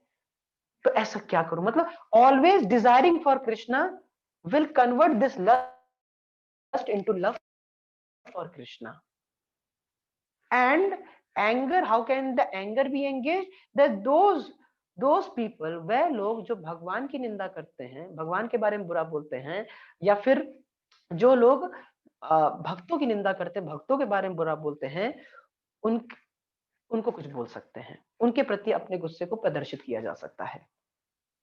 Speaker 1: तो ऐसा क्या करूं? मतलब always desiring for Krishna will convert this lust into love for Krishna. And anger, how can the anger be engage? That those people, वह लोग जो भगवान की निंदा करते हैं, भगवान के बारे में बुरा बोलते हैं, या फिर जो लोग भक्तों की निंदा करते हैं, भक्तों के बारे में बुरा बोलते हैं, उन उनको कुछ बोल सकते हैं, उनके प्रति अपने गुस्से को प्रदर्शित किया जा सकता है।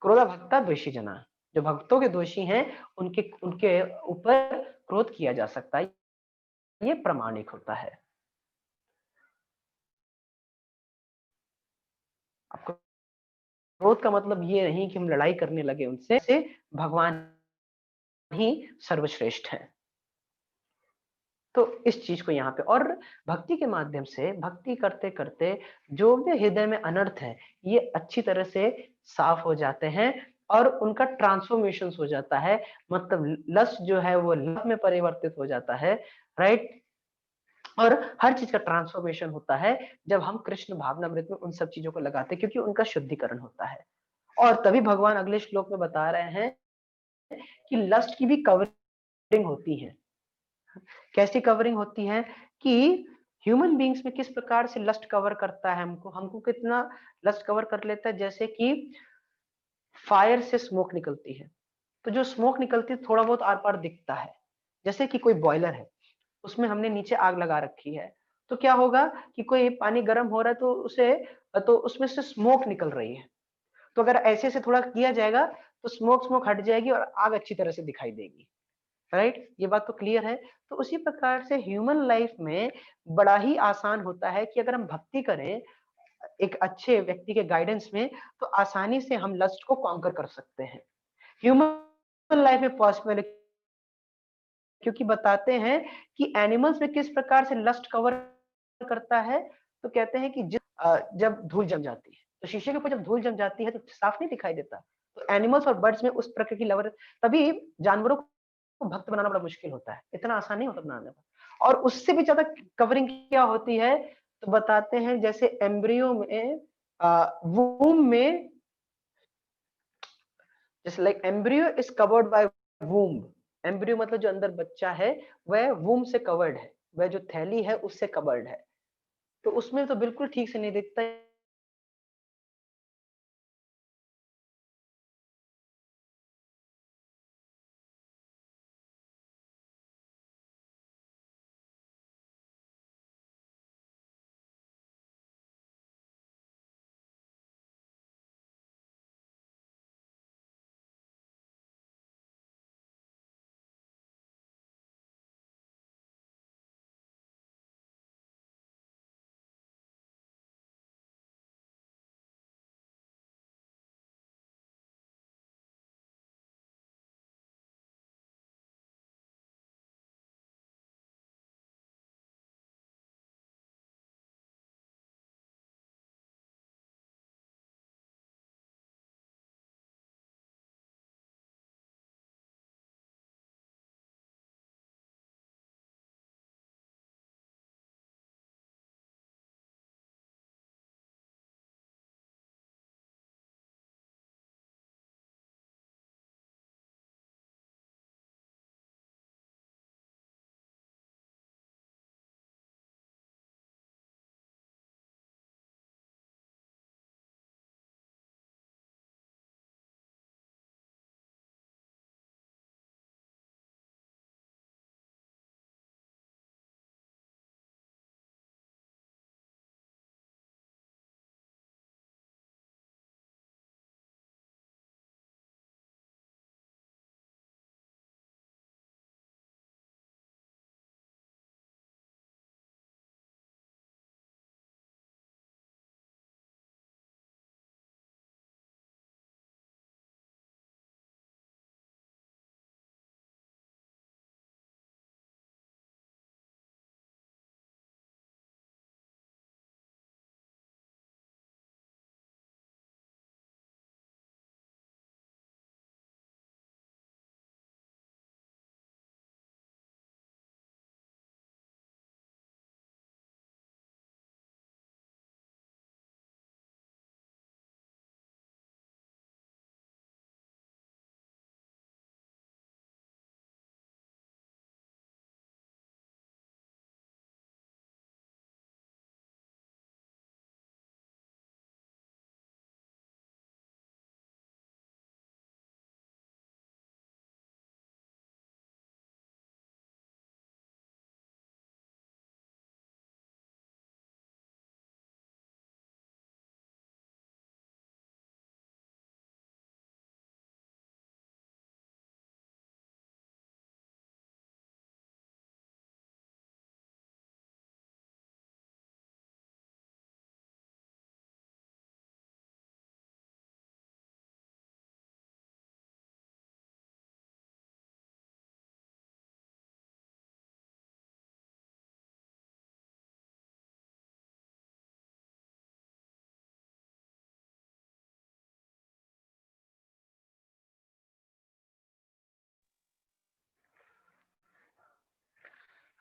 Speaker 1: क्रोधा भक्ता द्वेषी जना, जो भक्तों के दोषी हैं, उनके उनके ऊपर क्रोध किया जा सकता है, ये प्रामाणिक होता है। आपको क्रोध का मतलब ये नहीं कि हम लड़ाई करने लगे उनसे, से भगवान ही सर्वश्रेष्ठ है। तो इस चीज को यहाँ पे, और भक्ति के माध्यम से, भक्ति करते करते जो भी हृदय में अनर्थ है, ये अच्छी तरह से साफ हो जाते हैं और उनका ट्रांसफॉर्मेशन हो जाता है। मतलब लस्ट जो है वो लव में परिवर्तित हो जाता है, राइट। और हर चीज का ट्रांसफॉर्मेशन होता है जब हम कृष्ण भावनामृत में उन सब चीजों को लगाते हैं, क्योंकि उनका शुद्धिकरण होता है। और तभी भगवान अगले श्लोक में बता रहे हैं कि लस्ट की भी कवरिंग होती है। कैसी कवरिंग होती है? कि ह्यूमन बींग्स में किस प्रकार से लस्ट कवर करता है हमको, हमको कितना लस्ट कवर कर लेता है। जैसे कि फायर से स्मोक निकलती है, तो जो स्मोक निकलती है थोड़ा बहुत आर पार दिखता है। जैसे कि कोई बॉयलर है, उसमें हमने नीचे आग लगा रखी है, तो क्या होगा कि कोई पानी गर्म हो रहा है, तो उसमें से स्मोक निकल रही है। तो अगर ऐसे से थोड़ा किया जाएगा, तो स्मोक स्मोक हट जाएगी और आग अच्छी तरह से दिखाई देगी, राइट। ये बात तो क्लियर है। तो उसी प्रकार से ह्यूमन लाइफ में बड़ा ही आसान होता है कि अगर हम भक्ति करें एक अच्छे व्यक्ति के गाइडेंस में, तो आसानी से हम लस्ट को कॉन्कर कर सकते हैं। ह्यूमन लाइफ में पॉसिबल है, क्योंकि बताते हैं कि एनिमल्स में किस प्रकार से लस्ट कवर करता है। तो कहते हैं कि जब धूल जम जाती है, तो शीशे के ऊपर जब धूल जम जाती है तो साफ नहीं दिखाई देता। तो एनिमल्स और बर्ड्स में उस प्रकार की लवर, तभी जानवरों को भक्त बनाना बड़ा मुश्किल होता है, इतना आसान नहीं होता बनाने का। और उससे भी ज्यादा कवरिंग क्या होती है, तो बताते हैं जैसे एम्ब्रियो में, वूम में, जैसे like embryo is covered by womb. Embryo मतलब जो अंदर बच्चा है, वह वूम से कवर्ड है, वह जो थैली है उससे कवर्ड है। तो उसमें तो बिल्कुल ठीक से नहीं दिखता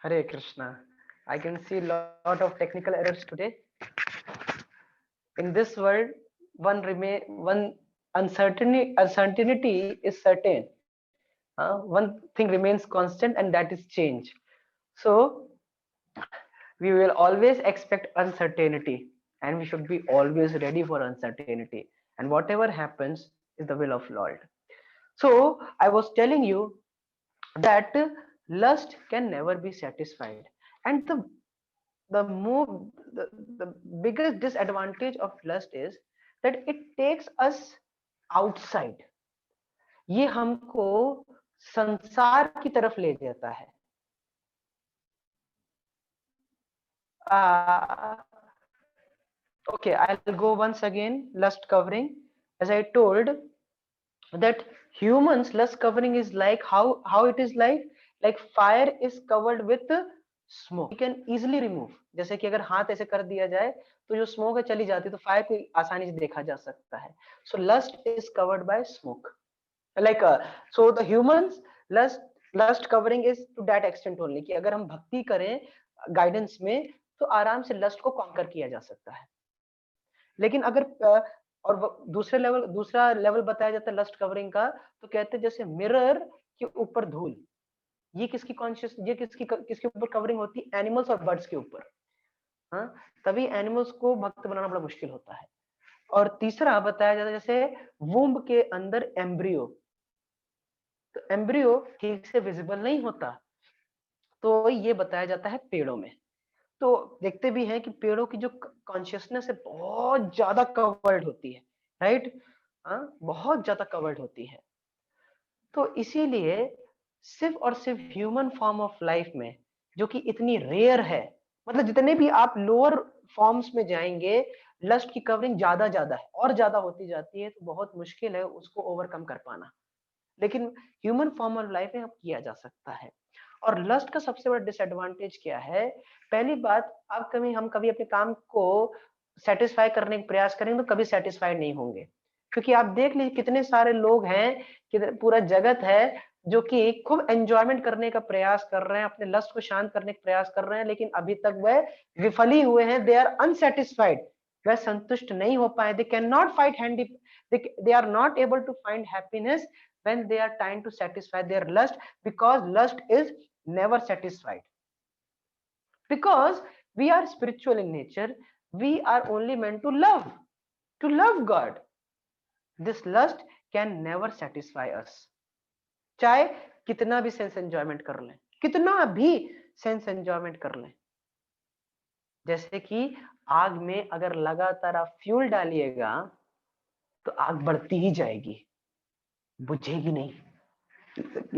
Speaker 1: Hare Krishna. I can see a lot of technical errors today. In this world, one uncertainty is certain. One thing remains constant, and that is change. So we will always expect uncertainty, and we should be always ready for uncertainty. And whatever happens is the will of Lord. So I was telling you that lust can never be satisfied, and the more the biggest disadvantage of lust is that it takes us outside. ये हमको संसार की तरफ ले जाता है. uh, okay, I'll go once again. Lust covering, as I told, that humans lust covering is like how it is like fire is covered with smoke. We can easily remove. जैसे कि अगर हाथ ऐसे कर दिया जाए तो जो स्मोक है चली जाती है, तो फायर को आसानी से देखा जा सकता है. So lust is covered by smoke. like so the humans lust covering is to that extent only कि अगर हम भक्ति करें गाइडेंस में तो आराम से लस्ट को कॉन्कर किया जा सकता है. लेकिन अगर और दूसरा लेवल बताया जाता है लस्ट कवरिंग का, तो कहते हैं जैसे मिरर के ऊपर धूल. ये किसके ऊपर कवरिंग होती है? एनिमल्स और बर्ड्स के ऊपर. हाँ, तभी एनिमल्स को भक्त बनाना बड़ा मुश्किल होता है. और तीसरा बताया जाता है जैसे वूम्ब के अंदर एम्ब्रियो, तो एम्ब्रियो ठीक से विजिबल नहीं होता, तो ये बताया जाता है पेड़ों में. तो देखते भी हैं कि पेड़ों की जो कॉन्शियसनेस है बहुत ज्यादा कवर्ड होती है, राइट. हाँ, बहुत ज्यादा कवर्ड होती है. तो इसीलिए सिर्फ और सिर्फ ह्यूमन फॉर्म ऑफ लाइफ में, जो कि इतनी रेयर है, मतलब जितने भी आप लोअर फॉर्म्स में जाएंगे लस्ट की कवरिंग ज्यादा है और ज्यादा होती जाती है, तो बहुत मुश्किल है उसको ओवरकम कर पाना. लेकिन ह्यूमन फॉर्म ऑफ लाइफ में अब किया जा सकता है. और लस्ट का सबसे बड़ा डिसएडवांटेज क्या है? पहली बात, आप हम कभी अपने काम को सेटिस्फाई करने का प्रयास करेंगे तो कभी सेटिस्फाइड नहीं होंगे. क्योंकि आप देख लीजिए कितने सारे लोग हैं, पूरा जगत है जो कि खूब एंजॉयमेंट करने का प्रयास कर रहे हैं, अपने लस्ट को शांत करने का प्रयास कर रहे हैं, लेकिन अभी तक वह विफल ही हुए हैं. They are unsatisfied. वह संतुष्ट नहीं हो पाए. They can not fight handy, they are not able to find happiness when they are trying to satisfy their lust, because lust is never satisfied. Because we are spiritual in nature, we are only meant to love God. This lust can never satisfy us. चाहे कितना भी sense enjoyment कर लें, कितना भी sense enjoyment कर लें. जैसे कि आग में अगर लगातार आप फ्यूल डालिएगा तो आग बढ़ती ही जाएगी, बुझेगी नहीं.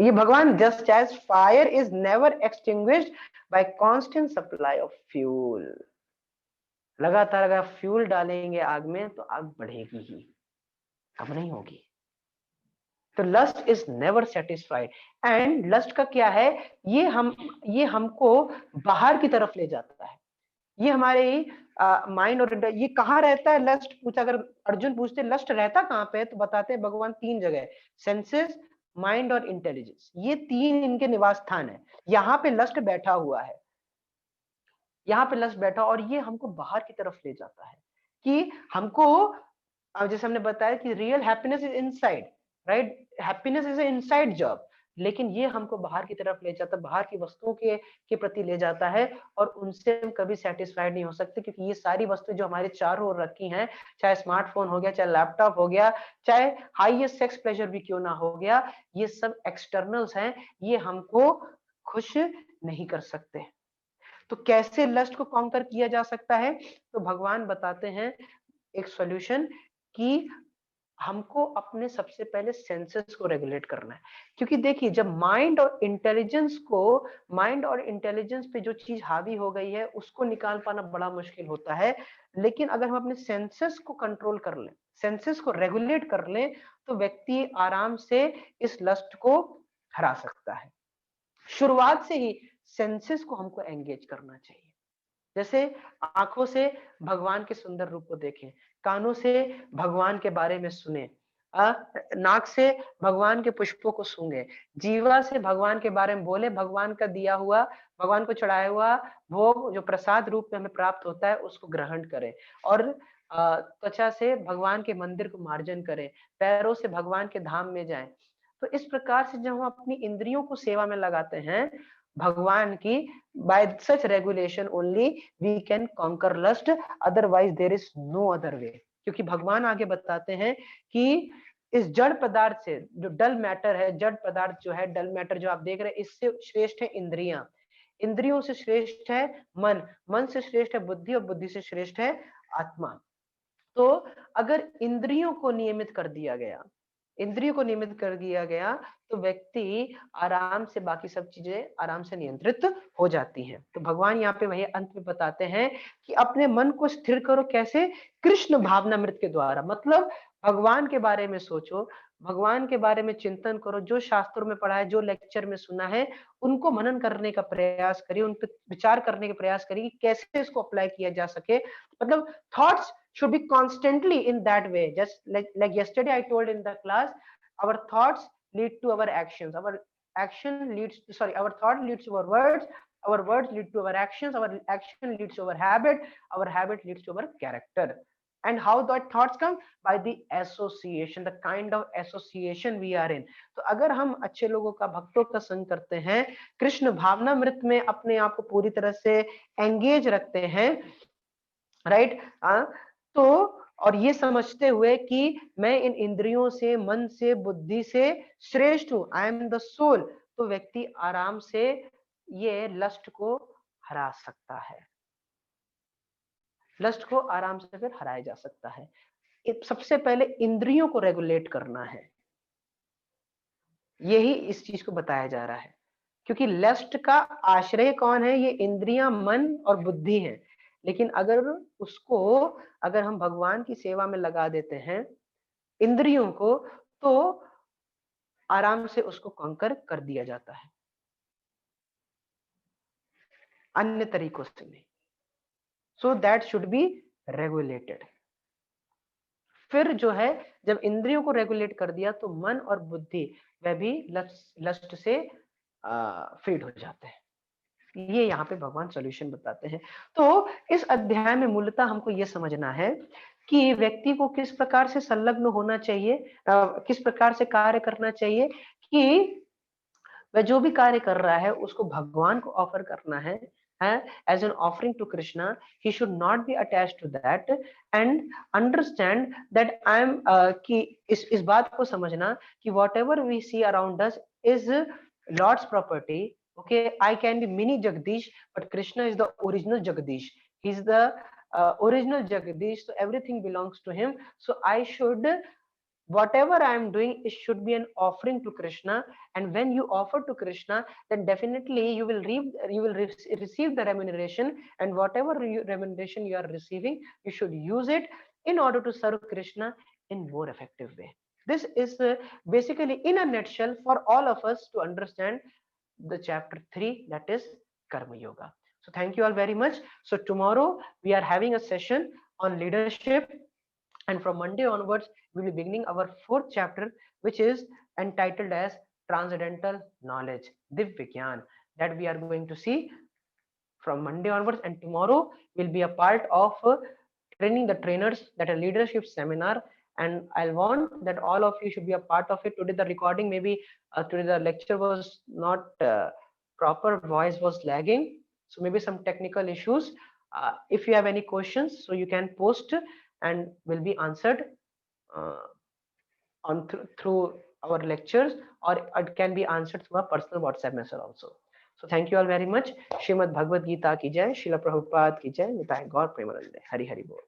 Speaker 1: ये भगवान, just as fire is never extinguished by constant supply of fuel. लगातार अगर फ्यूल डालेंगे आग में तो आग बढ़ेगी ही, कम नहीं होगी. तो lust is never satisfied. And lust का क्या है, ये हमको बाहर की तरफ ले जाता है. ये हमारे माइंड और ये कहाँ रहता है लस्ट पूछा, अगर अर्जुन पूछते लस्ट रहता कहाँ पे, तो बताते हैं भगवान 3 जगह, सेंसेस, माइंड और इंटेलिजेंस. ये 3 इनके निवास स्थान है. यहाँ पे लस्ट बैठा हुआ है, यहाँ पे लस्ट बैठा, और ये हमको बाहर की तरफ ले जाता है कि हमको, जैसे हमने बताया कि real happiness is inside, right. Happiness is inside job. लेकिन ये हमको बाहर की तरफ ले जाता है, बाहर की वस्तुओं के प्रति ले जाता है, और उनसे हम कभी सेटिस्फाइड नहीं हो सकते. क्योंकि ये सारी वस्तुएं जो हमारे चारों ओर रखी हैं, चाहे स्मार्टफोन हो गया, चाहे लैपटॉप हो गया, चाहे हाईएस्ट सेक्स प्लेजर भी क्यों ना हो गया, ये सब एक्सटर्नल्स हैं. ये हमको खुश नहीं कर सकते. तो कैसे लस्ट को कॉन्कर किया जा सकता है? तो भगवान बताते हैं एक सॉल्यूशन कि हमको अपने सबसे पहले सेंसेस को रेगुलेट करना है. क्योंकि देखिए, जब माइंड और इंटेलिजेंस पे जो चीज हावी हो गई है उसको निकाल पाना बड़ा मुश्किल होता है. लेकिन अगर हम अपने सेंसेस को कंट्रोल कर लें, सेंसेस को रेगुलेट कर लें, तो व्यक्ति आराम से इस लस्ट को हरा सकता है. शुरुआत से ही सेंसेस को हमको एंगेज करना चाहिए. जैसे आंखों से भगवान के सुंदर रूप को देखें, कानों से भगवान के बारे में सुने, नाक से भगवान के पुष्पों को सूंघे, जीवा से भगवान के बारे में बोले, भगवान का दिया हुआ, भगवान को चढ़ाया हुआ भोग जो प्रसाद रूप में हमें प्राप्त होता है उसको ग्रहण करें, और त्वचा से भगवान के मंदिर को मार्जन करें, पैरों से भगवान के धाम में जाएं। तो इस प्रकार से जब हम अपनी इंद्रियों को सेवा में लगाते हैं भगवान की, by such regulation only we can conquer lust, otherwise there is no other way. क्योंकि भगवान आगे बताते हैं कि इस जड़ पदार्थ से जो डल मैटर है, जड़ पदार्थ जो है, डल मैटर जो आप देख रहे हैं, इससे श्रेष्ठ है इंद्रियां, इंद्रियों से श्रेष्ठ है मन, मन से श्रेष्ठ है बुद्धि, और बुद्धि से श्रेष्ठ है आत्मा। तो अगर इंद्रियों को नियमित कर दिया गया, इंद्रियों को नियमित कर दिया गया, तो व्यक्ति आराम से बाकी सब चीजें आराम से नियंत्रित हो जाती हैं। तो भगवान यहाँ पे वही अंत में बताते हैं कि अपने मन को स्थिर करो, कैसे? कृष्ण भावनामृत के द्वारा। मतलब भगवान के बारे में सोचो, भगवान के बारे में चिंतन करो, जो शास्त्रों में पढ़ा है, जो लेक्चर में सुना है, उनको मनन करने का प्रयास करिए, उन पर विचार करने का प्रयास करिए कि कैसे इसको अप्लाई किया जा सके। मतलब thoughts should be constantly in that way, just like yesterday I told in the class, our thoughts lead to our actions, our action leads to, sorry, our thought leads to our words lead to our actions, our action leads to our habit leads to our character. And how that thoughts come? By the association, the kind of association we are in. तो अगर हम अच्छे लोगों का, भक्तों का संग करते हैं, कृष्ण भावनामृत में अपने आप को पूरी तरह से एंगेज रखते हैं, राइट, तो और ये समझते हुए कि मैं इन इंद्रियों से, मन से, बुद्धि से श्रेष्ठ हूं, आई एम द सोल, तो व्यक्ति आराम से ये लस्ट को हरा सकता है, लस्ट को आराम से फिर हराया जा सकता है। सबसे पहले इंद्रियों को रेगुलेट करना है, यही इस चीज को बताया जा रहा है। क्योंकि लस्ट का आश्रय कौन है? ये इंद्रियां, मन और बुद्धि है। लेकिन अगर उसको, अगर हम भगवान की सेवा में लगा देते हैं इंद्रियों को, तो आराम से उसको कॉन्कर कर दिया जाता है, अन्य तरीकों से नहीं। So that should be regulated. फिर जो है, जब इंद्रियों को रेगुलेट कर दिया तो मन और बुद्धि वह भी लस्ट से फीड हो जाते हैं। ये यहाँ पे भगवान सॉल्यूशन बताते हैं। तो इस अध्याय में मूलतः हमको ये समझना है कि व्यक्ति को किस प्रकार से संलग्न होना चाहिए, किस प्रकार से कार्य करना चाहिए, कि वह जो भी कार्य कर रहा है उसको भगवान को ऑफर करना है, as an offering to Krishna. He should not be attached to that and understand that I am कि इस बात को समझना कि whatever we see around us is Lord's property. Okay, I can be mini Jagdish, but Krishna is the original Jagdish. He's the original Jagdish, so everything belongs to him. So I should, whatever I am doing, it should be an offering to Krishna. And when you offer to Krishna, then definitely you will receive the remuneration, and whatever remuneration you are receiving, you should use it in order to serve Krishna in more effective way. This is basically in a nutshell for all of us to understand the chapter 3, that is Karma Yoga. So thank you all very much. So tomorrow we are having a session on leadership, and from Monday onwards we will be beginning our 4th chapter, which is entitled as Transcendental Knowledge, Divya Gyan, that we are going to see from Monday onwards. And tomorrow will be a part of training the trainers, that a leadership seminar, and I'll want that all of you should be a part of it. Today the recording, maybe today the lecture was not proper, voice was lagging, so maybe some technical issues. If you have any questions, so you can post and will be answered on through our lectures, or it can be answered through a personal WhatsApp message also. So thank you all very much. Shrimad Bhagavad Gita ki jai, Srila Prabhupada ki jai, Nitai Gaur Premanande, Hari Hari Bol.